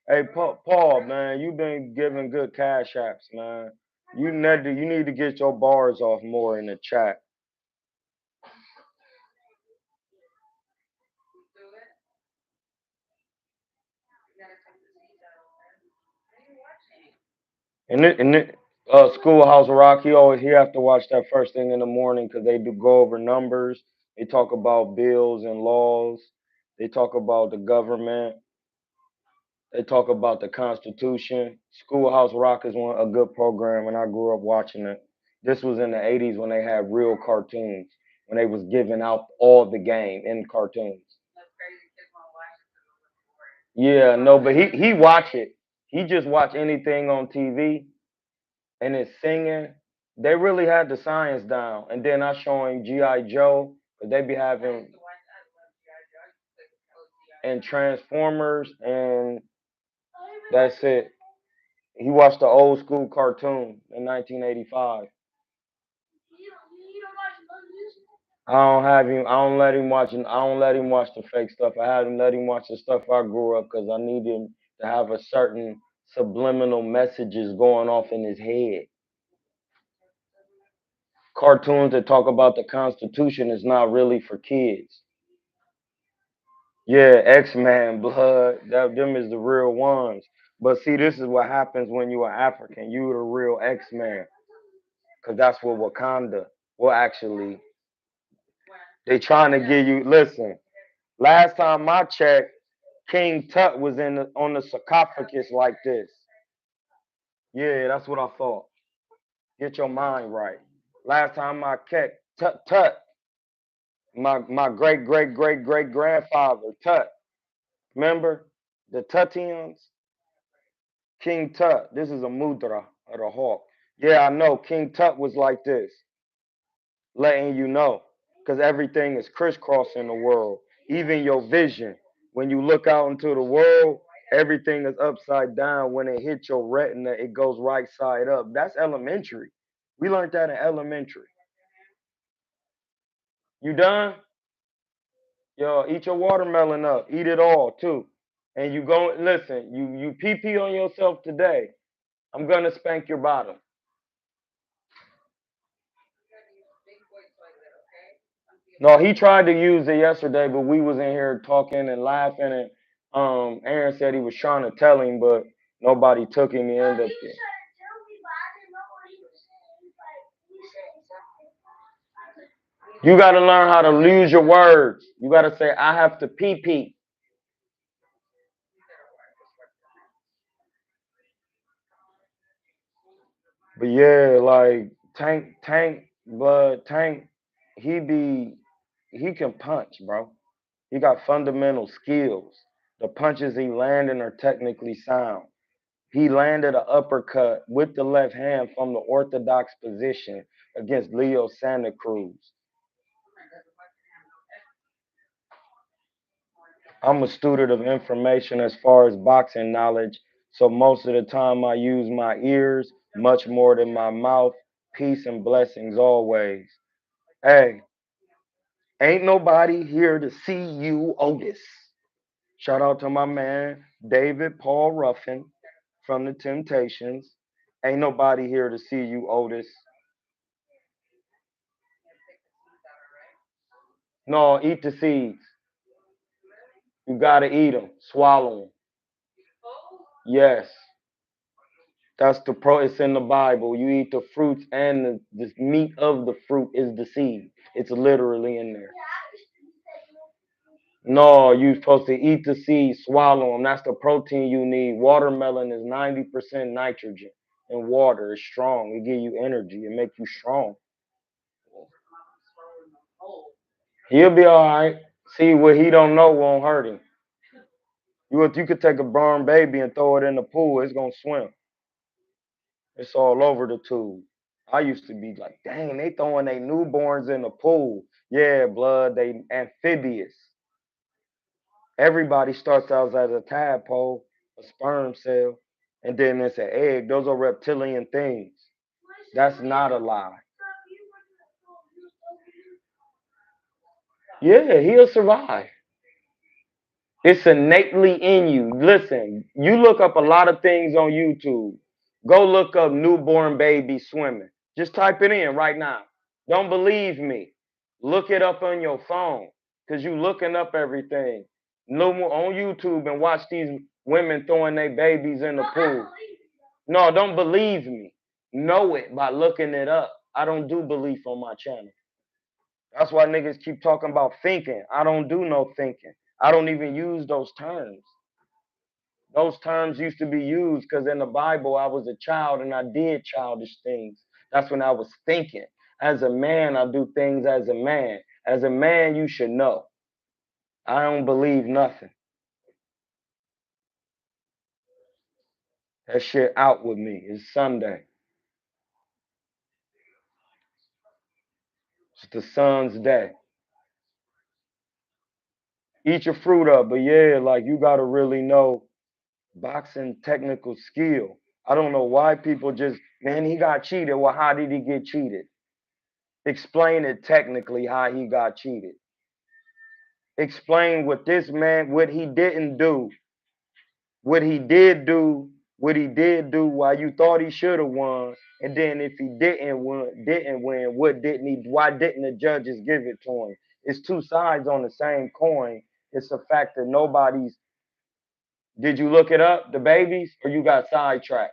Hey, Paul, man, you've been giving good cash apps, man. You need to get your bars off more in the chat. Schoolhouse Rock, he have to watch that first thing in the morning because they do go over numbers. They talk about bills and laws. They talk about the government. They talk about the Constitution. Schoolhouse Rock is a good program, and I grew up watching it. This was in the '80s when they had real cartoons, when they was giving out all the game in cartoons. Yeah, no, but he watch it. He just watch anything on TV and it's singing. They really had the science down. And then I show him G.I. Joe, but they be having and Transformers, and that's it. He watched the old school cartoon in 1985. I don't have him. I don't let him watch. I don't let him watch the fake stuff. I had him let him watch the stuff I grew up because I need him to have a certain subliminal messages going off in his head. Cartoons that talk about the Constitution is not really for kids. Yeah, X-Man, blood. Them is the real ones. But see, this is what happens when you are African. You the real X-Man, because that's what Wakanda. Well, actually, they trying to give you. Listen, last time I checked, King Tut was on the sarcophagus like this. Yeah, that's what I thought. Get your mind right. Last time I checked, Tut Tut, my great great great great grandfather Tut. Remember the Tutians? King Tut. This is a mudra of the hawk. Yeah, I know. King Tut was like this, letting you know, because everything is crisscrossing in the world, even your vision. When you look out into the world, everything is upside down. When it hits your retina, it goes right side up. That's elementary. We learned that in elementary. You done? Yo, eat your watermelon up. Eat it all too. And you go listen. You pee pee on yourself today. I'm gonna spank your bottom. No, he tried to use it yesterday, but we was in here talking and laughing, and Aaron said he was trying to tell him, but nobody took him. He ended up. You got to learn how to use your words. You got to say, "I have to pee pee." But yeah, like Tank, he can punch, bro. He got fundamental skills. The punches he landing are technically sound. He landed an uppercut with the left hand from the orthodox position against Leo Santa Cruz. I'm a student of information as far as boxing knowledge, so most of the time I use my ears much more than my mouth. Peace and blessings always. Hey, ain't nobody here to see you, Otis. Shout out to my man, David Paul Ruffin from the Temptations. Ain't nobody here to see you, Otis. No, eat the seeds. You gotta eat them, swallow them. Yes, that's the pro. It's in the Bible. You eat the fruits, and the meat of the fruit is the seed. It's literally in there. No, you're supposed to eat the seed, swallow them. That's the protein you need. Watermelon is 90% nitrogen, and water is strong. It give you energy. It make you strong. He'll be all right. See, what he don't know won't hurt him. You could take a burn baby and throw it in the pool. It's gonna swim. It's all over the tube. I used to be like, dang, they throwing their newborns in the pool. Yeah, blood, they amphibious. Everybody starts out as a tadpole, a sperm cell, and then it's an egg. Those are reptilian things. That's not a lie. Yeah, he'll survive. It's innately in you. Listen, you look up a lot of things on YouTube. Go look up newborn baby swimming. Just type it in right now. Don't believe me. Look it up on your phone because you looking up everything. No more on YouTube and watch these women throwing their babies in the pool. No, don't believe me. Know it by looking it up. I don't do belief on my channel. That's why niggas keep talking about thinking. I don't do no thinking. I don't even use those terms. Those terms used to be used because in the Bible I was a child and I did childish things. That's when I was thinking. As a man, I do things as a man. As a man, you should know. I don't believe nothing. That shit out with me. It's Sunday. It's the sun's day. Eat your fruit up, but yeah, like you gotta really know boxing technical skill. I don't know why people just, man, he got cheated. Well, how did he get cheated? Explain it technically how he got cheated. Explain what this man, what he didn't do, what he did do, what he did do while you thought he should have won, and then if he didn't win, what didn't he? Why didn't the judges give it to him? It's two sides on the same coin. It's the fact that nobody's. Did you look it up, the babies, or you got sidetracked?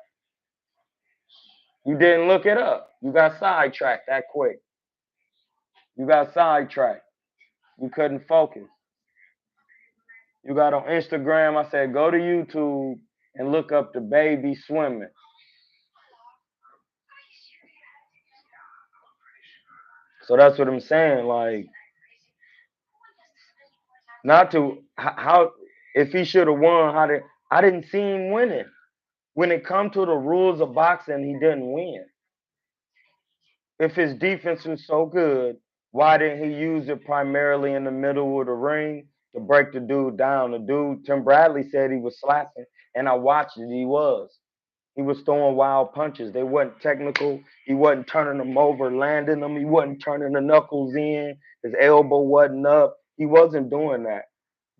You didn't look it up. You got sidetracked that quick. You got sidetracked. You couldn't focus. You got on Instagram. I said, go to YouTube and look up the baby swimming. So that's what I'm saying. Like, not to how if he should have won, how did I didn't see him winning. When it come to the rules of boxing, he didn't win. If his defense was so good, why didn't he use it primarily in the middle of the ring to break the dude down? The dude, Tim Bradley said he was slapping, and I watched it. He was. He was throwing wild punches. They wasn't technical. He wasn't turning them over, landing them. He wasn't turning the knuckles in. His elbow wasn't up. He wasn't doing that.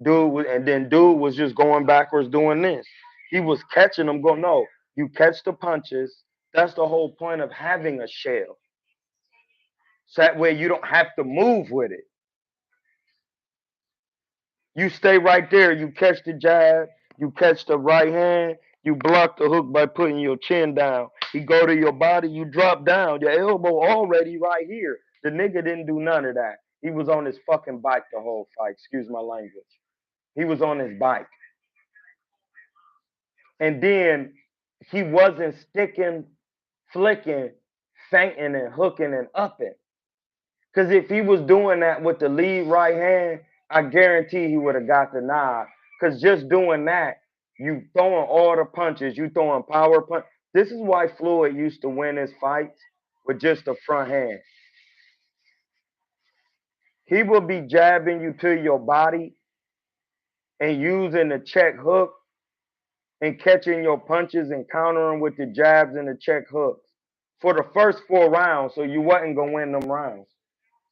Dude was just going backwards doing this. He was catching them. Go no, you catch the punches. That's the whole point of having a shell. So that way you don't have to move with it. You stay right there. You catch the jab. You catch the right hand. You block the hook by putting your chin down. He go to your body. You drop down. Your elbow already right here. The nigga didn't do none of that. He was on his fucking bike the whole fight. Excuse my language. He was on his bike. And then he wasn't sticking, flicking, fainting, and hooking and upping. Because if he was doing that with the lead right hand, I guarantee he would have got the nod. Because just doing that, you throwing all the punches, you throwing power punch. This is why Floyd used to win his fights with just the front hand. He would be jabbing you to your body and using the check hook and catching your punches and countering with the jabs and the check hooks for the first 4 rounds, so you wasn't gonna win them rounds.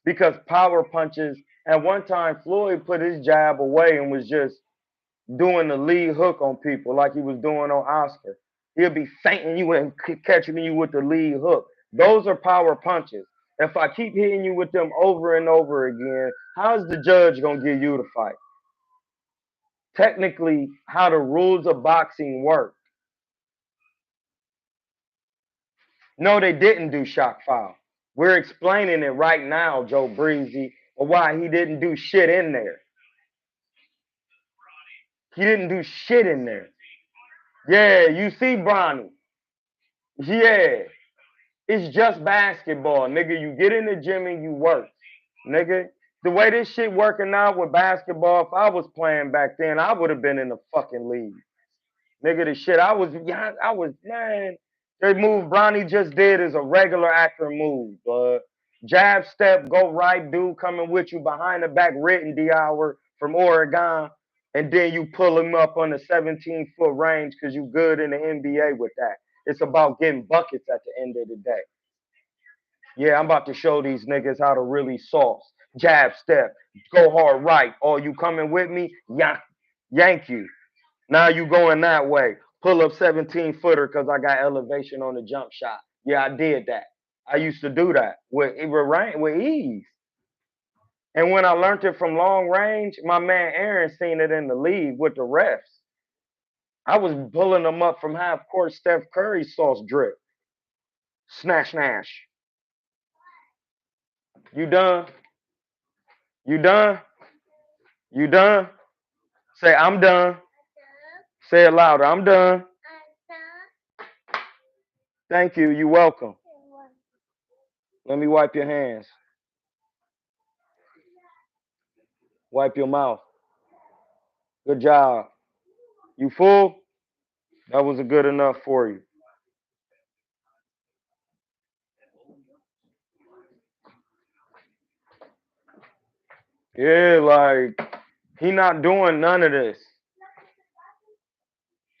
Because power punches, at one time Floyd put his jab away and was just doing the lead hook on people like he was doing on Oscar. He'll be fainting you and catching you with the lead hook. Those are power punches. If I keep hitting you with them over and over again, how's the judge gonna give you the fight? Technically, how the rules of boxing work. No, they didn't do shock foul. We're explaining it right now, Joe Breezy, or why he didn't do shit in there. He didn't do shit in there. Yeah, you see Bronny. Yeah. It's just basketball, nigga. You get in the gym and you work, nigga. The way this shit working out with basketball, if I was playing back then, I would have been in the fucking league. Nigga, the shit man. The move Bronny just did is a regular actor move, bud. Jab step, go right, dude coming with you behind the back, written D hour from Oregon, and then you pull him up on the 17-foot range because you good in the NBA with that. It's about getting buckets at the end of the day. Yeah, I'm about to show these niggas how to really sauce. Jab step, go hard right. Oh, you coming with me? Yank you. Now you going that way. Pull up 17-footer because I got elevation on the jump shot. Yeah, I did that. I used to do that with ease. And when I learned it from long range, my man Aaron seen it in the league with the refs. I was pulling them up from half court Steph Curry sauce drip. Snash, snash. You done? You done? You done? Say, I'm done. Say it louder. I'm done. Thank you. You're welcome. Let me wipe your hands. Wipe your mouth. Good job. You full? That was a good enough for you. Yeah, like, he not doing none of this.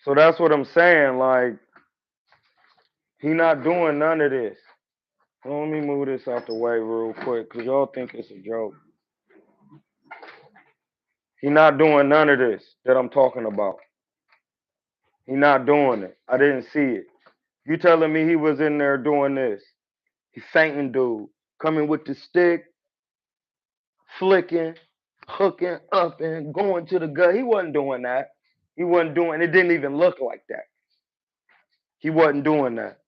So that's what I'm saying. Like, he not doing none of this. So let me move this out the way real quick, because y'all think it's a joke. He not doing none of this that I'm talking about. He not doing it. I didn't see it. You telling me he was in there doing this? He fainting dude, coming with the stick, flicking, hooking up, and going to the gut. He wasn't doing that. He wasn't doing. It didn't even look like that. He wasn't doing that.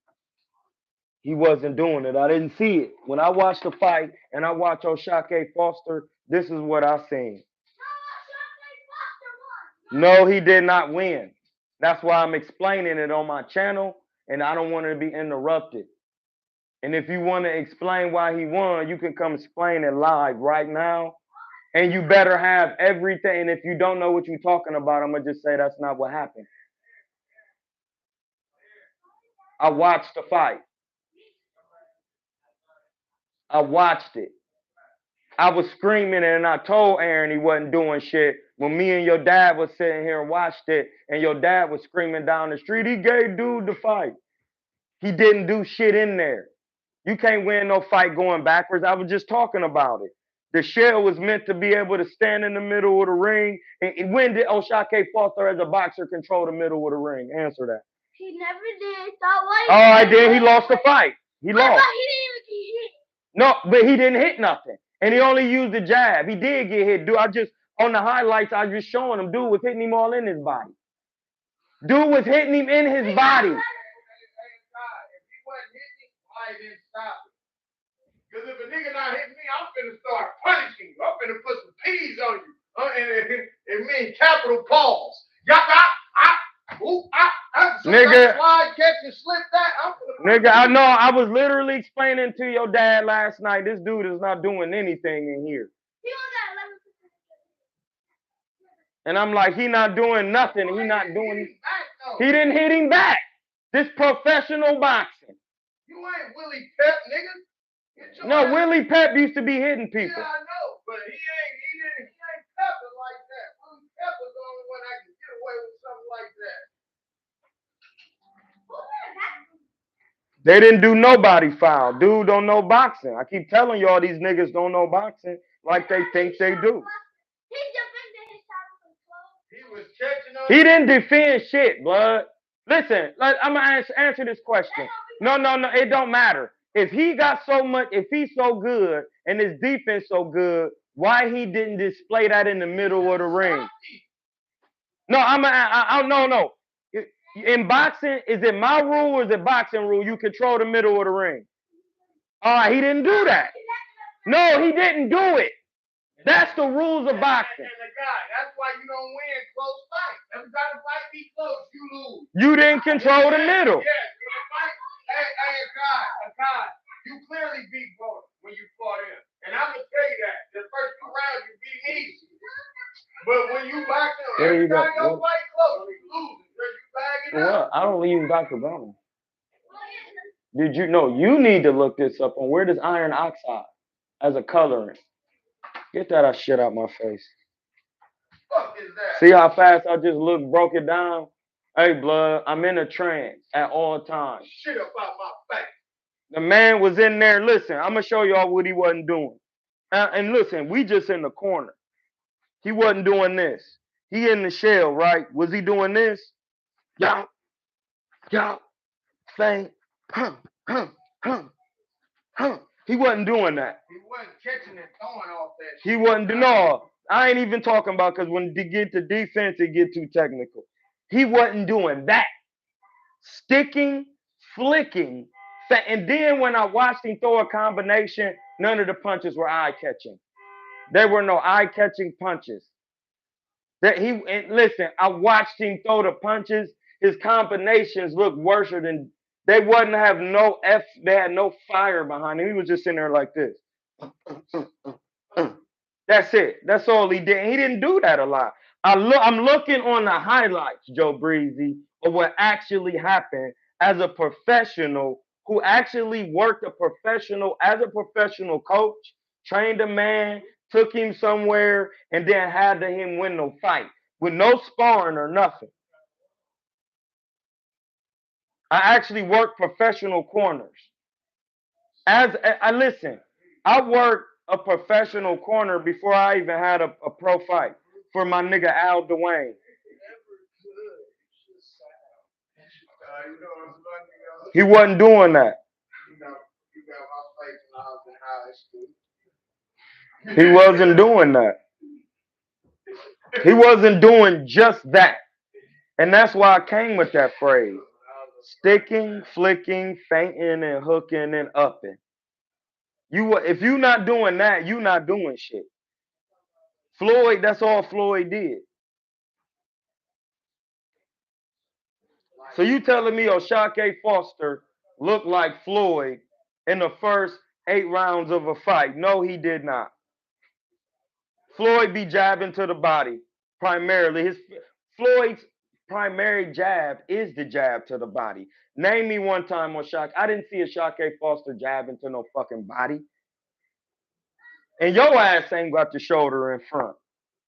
He wasn't doing it. I didn't see it. When I watched the fight and I watched O'Shake Foster, this is what I seen. No, he did not win. That's why I'm explaining it on my channel, and I don't want to be interrupted. And if you want to explain why he won, you can come explain it live right now. And you better have everything. And if you don't know what you're talking about, I'm going to just say that's not what happened. I watched the fight. I watched it. I was screaming and I told Aaron he wasn't doing shit when me and your dad was sitting here and watched it and your dad was screaming down the street, he gave dude the fight. He didn't do shit in there. You can't win no fight going backwards. I was just talking about it. The shell was meant to be able to stand in the middle of the ring. And when did O'Shake Foster as a boxer control the middle of the ring? Answer that. He never did. All right, then he lost the fight. He lost. He didn't even get hit. No, but he didn't hit nothing. And he only used the jab. He did get hit. Dude, On the highlights, I was just showing him. Dude was hitting him all in his body. Dude was hitting him in his body. If he wasn't hitting him, why he didn't stop it? Because if a nigga not hitting me, I'm finna start punishing you. I'm finna put some P's on you. It means capital pause. Nigga, slide, catch, and slip that. Nigga, I know. I was literally explaining to your dad last night. This dude is not doing anything in here. And I'm like, he not doing nothing. He not doing. He didn't hit him back. This professional boxing. You ain't Willie Pep, nigga. No, Willie Pep used to be hitting people. Yeah, I know, but he ain't pepping like that. Willie Pep was the only one that can get away with something like that. They didn't do nobody foul. Dude don't know boxing. I keep telling y'all these niggas don't know boxing like they think they do. He didn't defend shit, blood. Listen, I'm gonna answer this question. No, it don't matter. If he got so much, if he's so good and his defense so good, why he didn't display that in the middle of the ring? No, no. In boxing, is it my rule or is it boxing rule? You control the middle of the ring. All right, he didn't do that. No, he didn't do it. That's the rules of boxing. That's why you don't win close fights. Every time the fight be close, you lose. You didn't control the middle. Yes, Akai, you clearly beat Gordon when you fought him. And I'm going to tell you that. The first 2 rounds, you beat me. But when you box him, every time your fight close, you lose. What? I don't leave Dr. Brown. Did you know? You need to look this up on where does iron oxide as a coloring. Get that shit out my face. Fuck is that? See how fast I just broke it down? Hey, blood, I'm in a trance at all times. Shit up out my face. The man was in there. Listen, I'm going to show y'all what he wasn't doing. And listen, we just in the corner. He wasn't doing this. He in the shell, right? Was he doing this? Y'all, thing, He wasn't doing that. He wasn't catching and throwing off that shit. He wasn't, no, I ain't even talking about, because when you get to defense, it get too technical. He wasn't doing that. Sticking, flicking, and then when I watched him throw a combination, none of the punches were eye-catching. There were no eye-catching punches. Listen, I watched him throw the punches. His combinations looked worse than they wouldn't have they had no fire behind him. He was just sitting there like this. That's it. That's all he did. He didn't do that a lot. I'm looking on the highlights, Joe Breezy, of what actually happened as a professional who actually worked as a professional coach, trained a man, took him somewhere, and then had him win no fight with no sparring or nothing. I actually worked professional corners. Listen, I worked a professional corner before I even had a pro fight for my nigga Al Dwayne. He wasn't doing that. He wasn't doing that. He wasn't doing just that. And that's why I came with that phrase. Sticking, flicking, feinting, and hooking, and upping. If you're not doing that, you're not doing shit. Floyd, that's all Floyd did. So you telling me O'Shake Foster looked like Floyd in the first 8 rounds of a fight? No, he did not. Floyd be jabbing to the body primarily. Floyd's primary jab is the jab to the body. Name me one time on Shaq. I didn't see O'Shake Foster jabbing to no fucking body. And your ass ain't got the shoulder in front.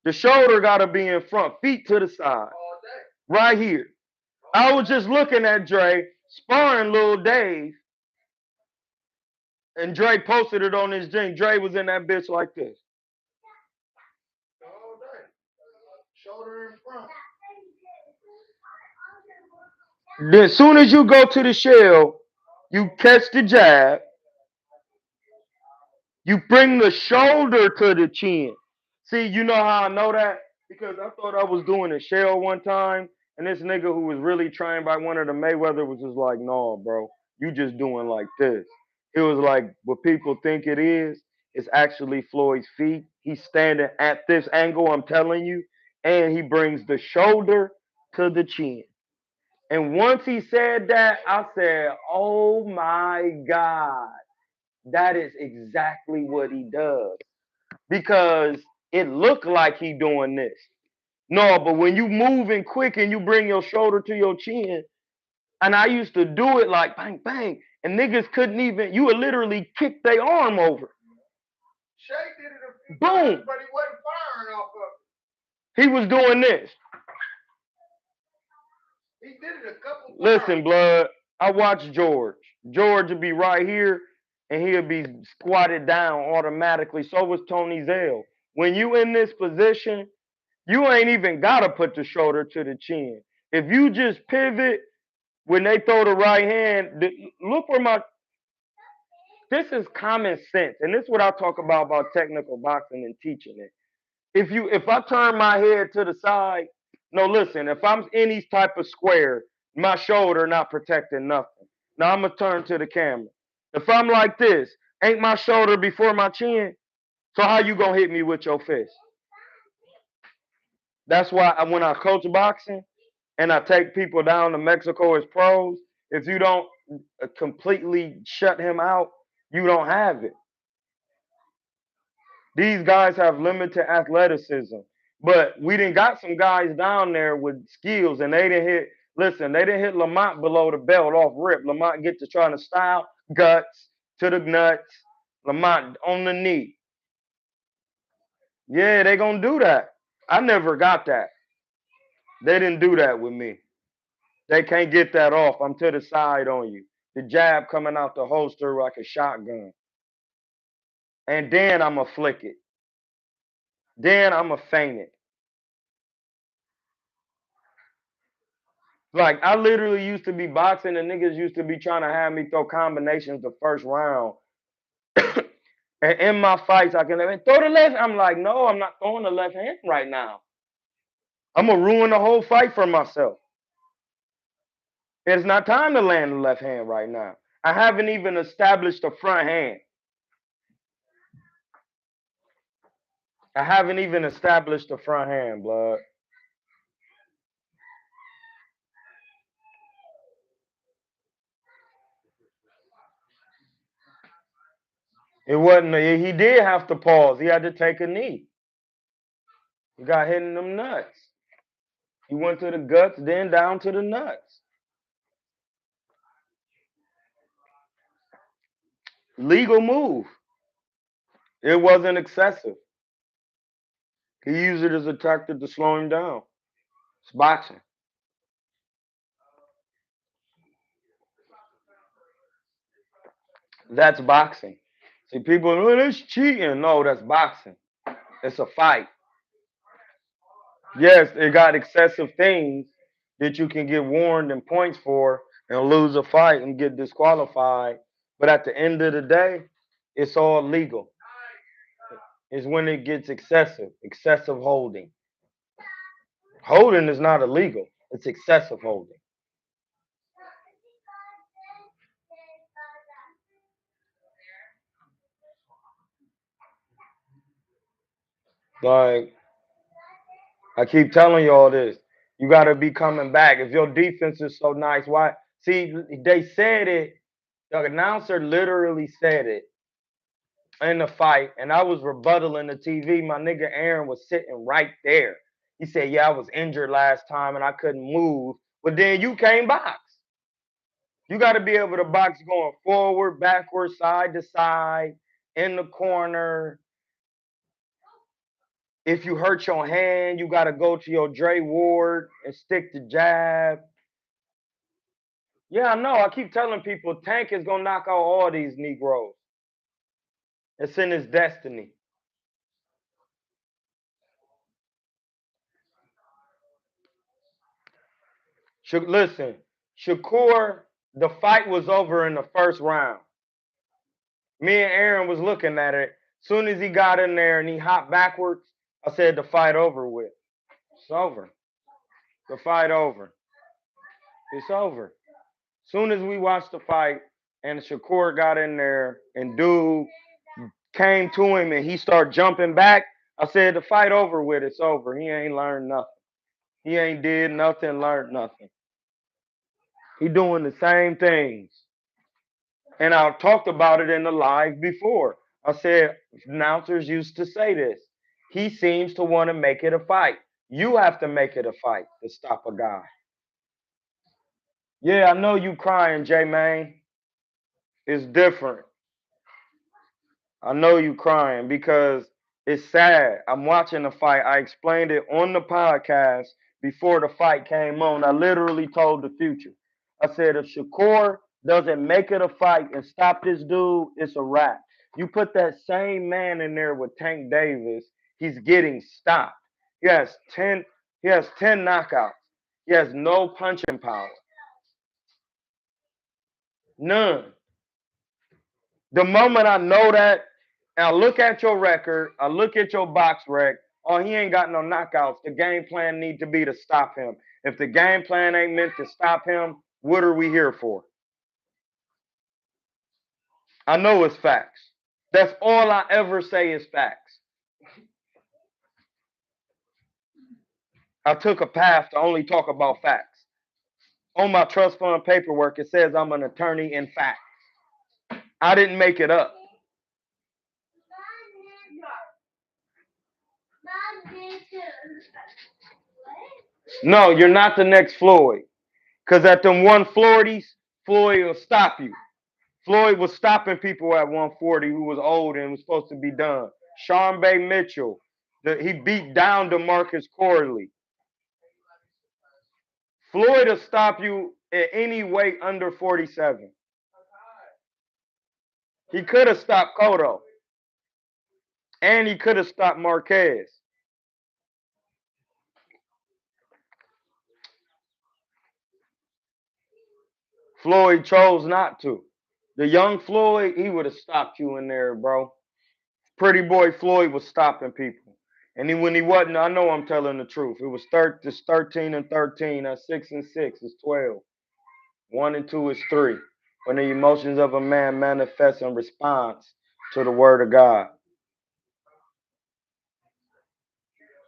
The shoulder got to be in front, feet to the side. Right here. I was just looking at Dre, sparring Lil Dave. And Dre posted it on his thing. Dre was in that bitch like this. All day. Shoulder in front. As soon as you go to the shell, you catch the jab. You bring the shoulder to the chin. See, you know how I know that? Because I thought I was doing a shell one time, and this nigga who was really trained by one of the Mayweather was just like, no, bro, you just doing like this. It was like what people think it is actually Floyd's feet. He's standing at this angle, I'm telling you, and he brings the shoulder to the chin. And once he said that, I said, oh my God, that is exactly what he does. Because it looked like he doing this. No, but when you moving quick and you bring your shoulder to your chin, and I used to do it like bang, bang, and niggas couldn't even, you would literally kick their arm over. Shay did it a few Boom. times, but he wasn't firing off of it. He was doing this. He did it a couple times. Listen, blood, I watched George. George would be right here, and he'll be squatted down automatically. So was Tony Zell. When you in this position, you ain't even gotta put the shoulder to the chin. If you just pivot when they throw the right hand, look where my. This is common sense, and this is what I talk about technical boxing and teaching it. If I turn my head to the side, no, listen. If I'm in these type of square, my shoulder not protecting nothing. Now I'm gonna turn to the camera. If I'm like this, ain't my shoulder before my chin? So how you gonna hit me with your fist? That's why when I coach boxing and I take people down to Mexico as pros, if you don't completely shut him out, you don't have it. These guys have limited athleticism, but we didn't got some guys down there with skills, and they didn't hit. Listen, they didn't hit Lamont below the belt off rip. Lamont get to trying to style guts to the nuts. Lamont on the knee. Yeah, they gonna do that. I never got that. They didn't do that with me. They can't get that off. I'm to the side on you. The jab coming out the holster like a shotgun. And then I'ma flick it. Then I'ma feint it. Like I literally used to be boxing and niggas used to be trying to have me throw combinations the first round. And in my fights, I can throw the left. I'm like, no, I'm not throwing the left hand right now. I'm gonna ruin the whole fight for myself. It's not time to land the left hand right now. I haven't even established the front hand. I haven't even established the front hand, blood. It wasn't. He did have to pause. He had to take a knee. He got hit in them nuts. He went to the guts, then down to the nuts. Legal move. It wasn't excessive. He used it as a tactic to slow him down. It's boxing. That's boxing. See, people, oh, that's cheating. No, that's boxing. It's a fight. Yes, it got excessive things that you can get warned and points for and lose a fight and get disqualified. But at the end of the day, it's all legal. It's when it gets excessive holding. Holding is not illegal. It's excessive holding. Like, I keep telling you all this. You got to be coming back. If your defense is so nice, why? See, they said it. The announcer literally said it in the fight, and I was rebuttaling the TV. My nigga Aaron was sitting right there. He said, "Yeah, I was injured last time and I couldn't move, but then you can't box. You got to be able to box going forward, backward, side to side, in the corner. If you hurt your hand, you got to go to your Dre Ward and stick the jab." Yeah, I know. I keep telling people Tank is going to knock out all these Negroes. It's in his destiny. Listen, Shakur, the fight was over in the first round. Me and Aaron was looking at it. Soon as he got in there and he hopped backwards, I said the fight over with. It's over. The fight over. It's over. Soon as we watched the fight and Shakur got in there and dude came to him and he started jumping back, I said the fight over with. It's over. He ain't learned nothing. He ain't did nothing, learned nothing. He doing the same things. And I talked about it in the live before. I said announcers used to say this. He seems to want to make it a fight. You have to make it a fight to stop a guy. Yeah, I know you crying, J-Main. It's different. I know you crying because it's sad. I'm watching the fight. I explained it on the podcast before the fight came on. I literally told the future. I said if Shakur doesn't make it a fight and stop this dude, it's a wrap. You put that same man in there with Tank Davis, he's getting stopped. He has 10, he has 10 knockouts. He has no punching power. None. The moment I know that, and I look at your record, I look at your box rec, oh, he ain't got no knockouts. The game plan need to be to stop him. If the game plan ain't meant to stop him, what are we here for? I know it's facts. That's all I ever say is facts. I took a path to only talk about facts. On my trust fund paperwork, it says I'm an attorney in fact. I didn't make it up. No, you're not the next Floyd. Because at them 140s, Floyd will stop you. Floyd was stopping people at 140 who was old and was supposed to be done. Sean Bay Mitchell, he beat down DeMarcus Corley. Floyd will stop you at any weight under 47. He could have stopped Cotto. And he could have stopped Marquez. Floyd chose not to. The young Floyd, he would have stopped you in there, bro. Pretty boy Floyd was stopping people. And when he wasn't, I know I'm telling the truth. It was 13 and 13. That's 6 and 6 is 12. 1 and 2 is 3. When the emotions of a man manifest in response to the word of God.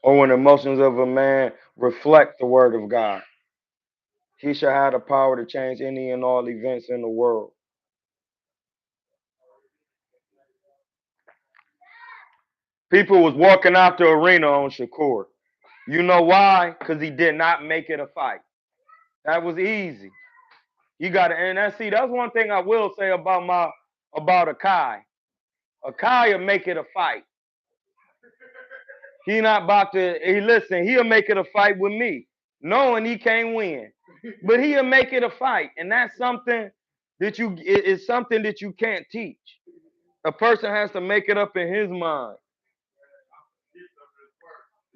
Or when the emotions of a man reflect the word of God. He shall have the power to change any and all events in the world. People was walking out the arena on Shakur. You know why? Because he did not make it a fight. That was easy. You got to, and that's one thing I will say about Akai. Akai will make it a fight. He not about to. Listen, he'll make it a fight with me, knowing he can't win, but he'll make it a fight, and that's something that it's something that you can't teach. A person has to make it up in his mind.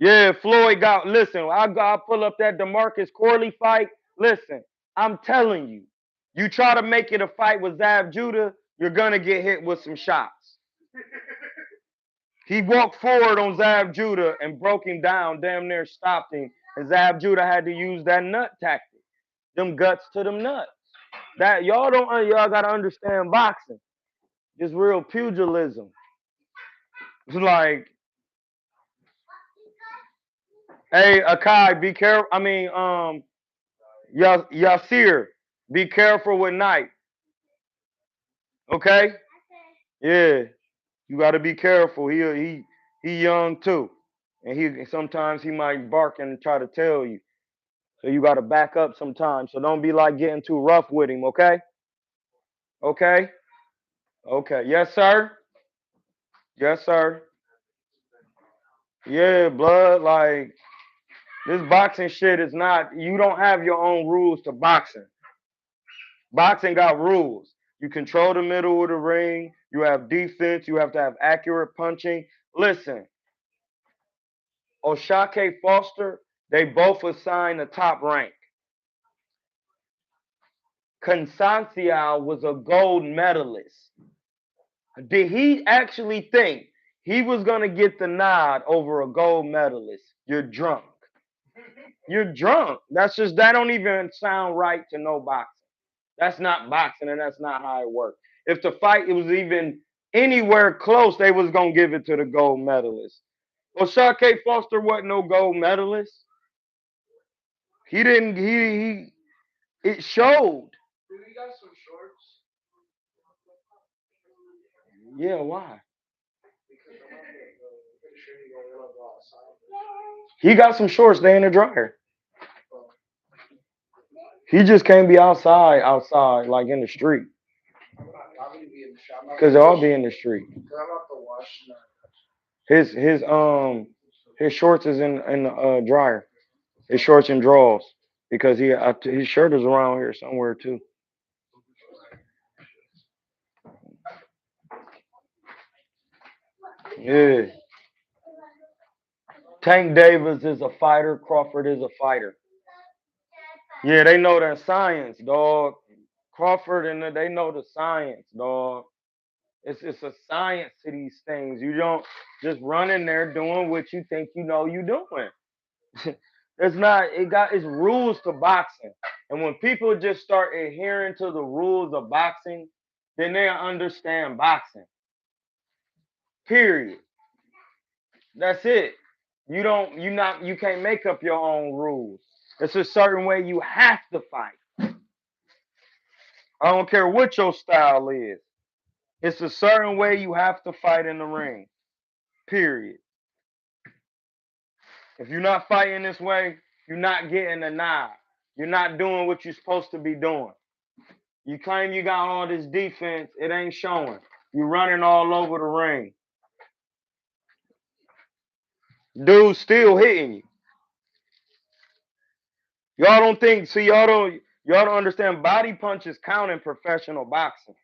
Yeah, Floyd got. Listen, I pull up that DeMarcus Corley fight. Listen, I'm telling you, you try to make it a fight with Zav Judah, you're gonna get hit with some shots. He walked forward on Zav Judah and broke him down, damn near stopped him. And Zav Judah had to use that nut tactic. Them guts to them nuts. That y'all gotta understand boxing. It's real pugilism. It's like, hey, Akai, be careful. I mean, Yasir, be careful with Knight. Okay? Yeah. You gotta be careful. He young too. And sometimes he might bark and try to tell you. So you gotta back up sometimes. So don't be like getting too rough with him, okay? Okay? Okay. Yes, sir. Yes, sir. Yeah, blood, like this boxing shit is not, you don't have your own rules to boxing. Boxing got rules. You control the middle of the ring, you have defense, you have to have accurate punching. Listen, O'Shake Foster, they both assigned the top rank. Consanciao was a gold medalist. Did he actually think He was gonna get the nod over a gold medalist. You're drunk. You're drunk. That don't even sound right to no boxing. That's not boxing, and that's not how it works. If the fight it was even anywhere close, they was gonna give it to the gold medalist. Well, Shawkey Foster wasn't no gold medalist. He didn't. He it showed. Dude, he got some shorts. Yeah, why? Because I'm pretty sure he's gonna go outside. He got some shorts. They in the dryer. He just can't be outside like in the street. I'm gonna be in the shop. Cause they all be in the street. I'm about to wash now. His shorts is in the dryer. His shorts and drawers because his shirt is around here somewhere too. Yeah. Tank Davis is a fighter. Crawford is a fighter. Yeah, they know that science, dog. Crawford and they know the science, dog. It's a science to these things. You don't just run in there doing what you think you know you doing. It's rules to boxing. And when people just start adhering to the rules of boxing, then they understand boxing. Period. That's it. You can't make up your own rules. It's a certain way you have to fight. I don't care what your style is. It's a certain way you have to fight in the ring. Period. If you're not fighting this way, you're not getting a nod. You're not doing what you're supposed to be doing. You claim you got all this defense, it ain't showing. You're running all over the ring. Dude's still hitting you. Y'all don't understand body punches count in professional boxing.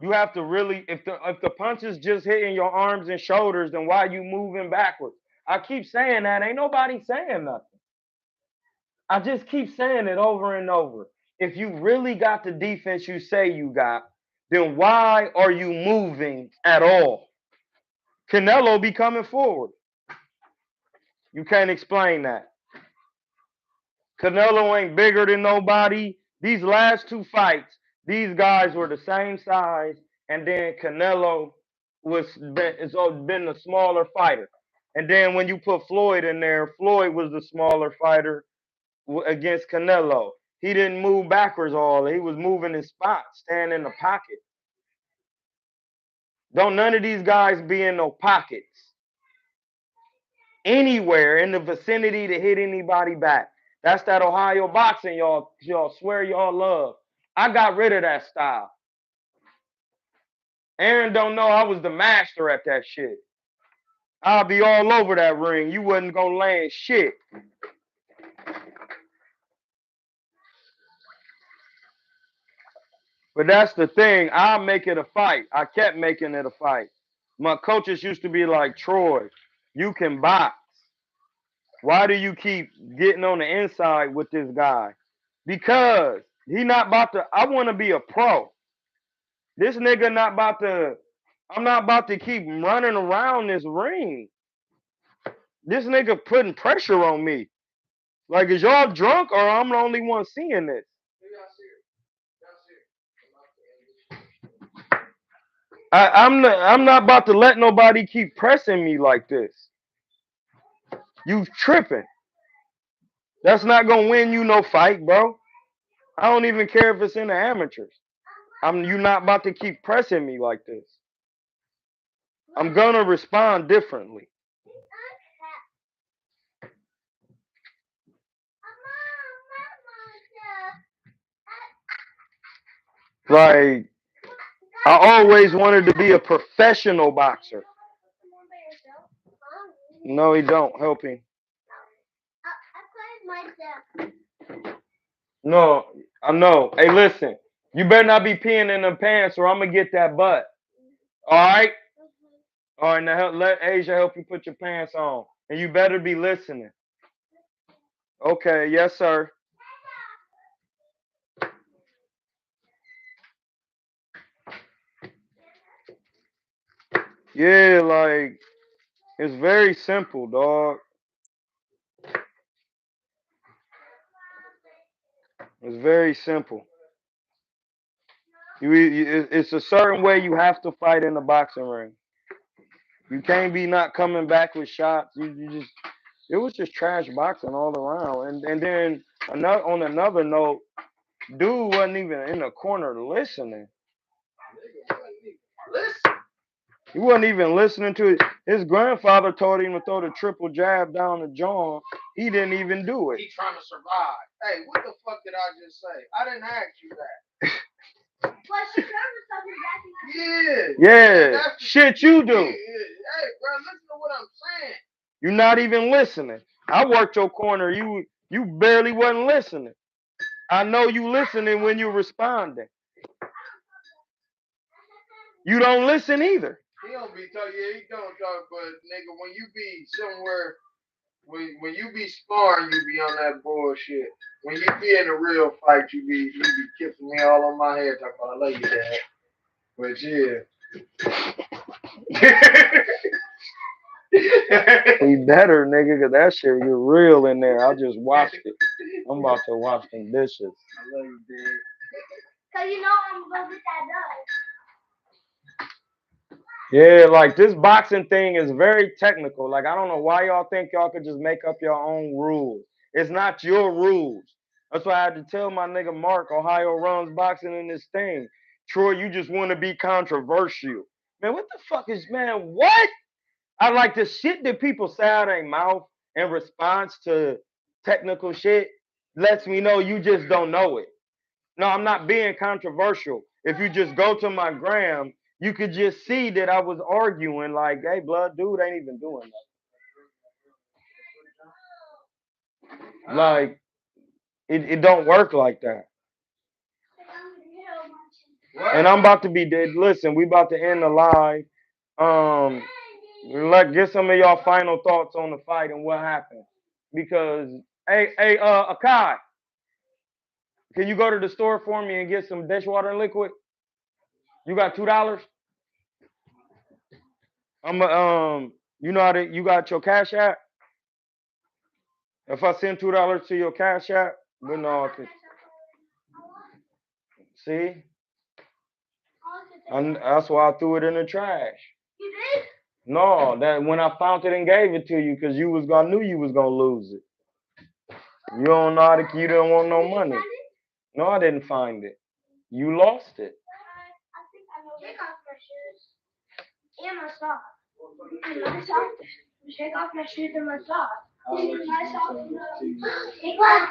You have to really if the punch is just hitting your arms and shoulders, then why are you moving backwards? I keep saying that. Ain't nobody saying nothing. I just keep saying it over and over. If you really got the defense you say you got, then why are you moving at all? Canelo be coming forward. You can't explain that. Canelo ain't bigger than nobody. These last two fights, these guys were the same size, and then Canelo has been the smaller fighter. And then when you put Floyd in there, Floyd was the smaller fighter against Canelo. He didn't move backwards all. He was moving his spot, staying in the pocket. Don't none of these guys be in no pockets anywhere in the vicinity to hit anybody back. That's that Ohio boxing y'all swear y'all love. I got rid of that style. Aaron don't know I was the master at that shit. I'll be all over that ring. You wasn't gonna land shit. But that's the thing. I'll make it a fight. I kept making it a fight. My coaches used to be like, Troy, you can box. Why do you keep getting on the inside with this guy? Because he not about to, I want to be a pro. This nigga not about to, I'm not about to keep running around this ring. This nigga putting pressure on me. Like, is y'all drunk or I'm the only one seeing this? I'm not about to let nobody keep pressing me like this. You tripping. That's not gonna win you no fight, bro. I don't even care if it's in the amateurs. You not about to keep pressing me like this. I'm gonna respond differently. Like, I always wanted to be a professional boxer. No, he don't. Help him. No, I know. Hey, listen. You better not be peeing in them pants or I'm going to get that butt. All right? All right, now let Asia help you put your pants on. And you better be listening. Okay, yes, sir. Yeah, like it's very simple, dog. It's very simple. It's a certain way you have to fight in the boxing ring. You can't be not coming back with shots. You just it was just trash boxing all around. And then another on another note, dude wasn't even in the corner listening. Listen, He wasn't even listening to it. His grandfather told him to throw the triple jab down the jaw. He didn't even do it. he trying to survive. Hey, what the fuck did I just say? I didn't ask you that. Well, she turned herself back Yeah. Yeah, That's shit you yeah, do. hey, bro, listen to what I'm saying. You're not even listening. I worked your corner. You barely wasn't listening. I know you listening when you responding. You don't listen either. He don't be talking. Yeah, he don't talk. But nigga, when you be somewhere, when you be sparring, you be on that bullshit. When you be in a real fight, you be kissing me all on my head, talking about I love you, dad. But yeah. He better, nigga, cause that shit get real in there. I just watched it. I'm about to wash them dishes. I love you, dad. because you know I'm gonna get that done. Yeah, like this boxing thing is very technical. Like I don't know why y'all think y'all could just make up your own rules. It's not your rules. That's why I had to tell my nigga Mark, Ohio runs boxing in this thing. Troy, you just want to be controversial. Man, what the fuck is man? What? I like the shit that people say out their mouth in response to technical shit lets me know you just don't know it. No, I'm not being controversial. If you just go to my gram, you could just see that I was arguing like, hey, blood, dude ain't even doing that. Like, it don't work like that. And I'm about to be dead. Listen, we about to end the live. Um, get some of y'all final thoughts on the fight and what happened. Because, hey, Akai, can you go to the store for me and get some dishwater and liquid? You got $2? You know how to, you got your cash app? If I send $2 to your cash app, but no, see, that's why I threw it in the trash. You did? No, that when I found it and gave it to you, cause I knew you was gonna lose it. You don't know how to, you didn't want no money. No, I didn't find it. You lost it. I think I know. Take off my shoes and my socks. And my socks. Take off my shoes and my socks. My socks. Take off.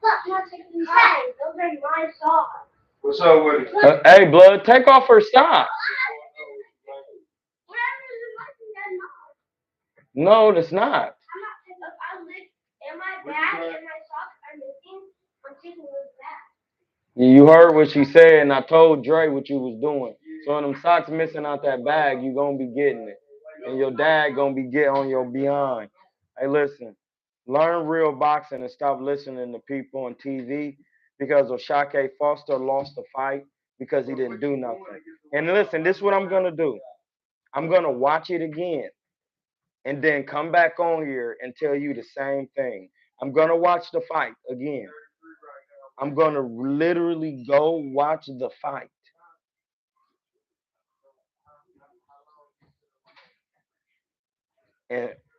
Look, not taking these off. Those are my socks. What's up with it? Hey, blood, take off her socks. Whatever is in my thing, that's not. No, it's not. I'm not taking up. I live in my bag and my socks are missing. I'm taking those back. You heard what she said, and I told Dre what you was doing. So when them socks missing out that bag, you gonna be getting it, and your dad gonna be getting on your behind. Hey, listen, learn real boxing and stop listening to people on TV because O'Shake Foster lost the fight because he didn't do nothing. And listen, this is what I'm gonna do. I'm gonna watch it again and then come back on here and tell you the same thing. I'm gonna watch the fight again. I'm gonna literally go watch the fight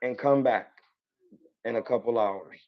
and come back in a couple hours.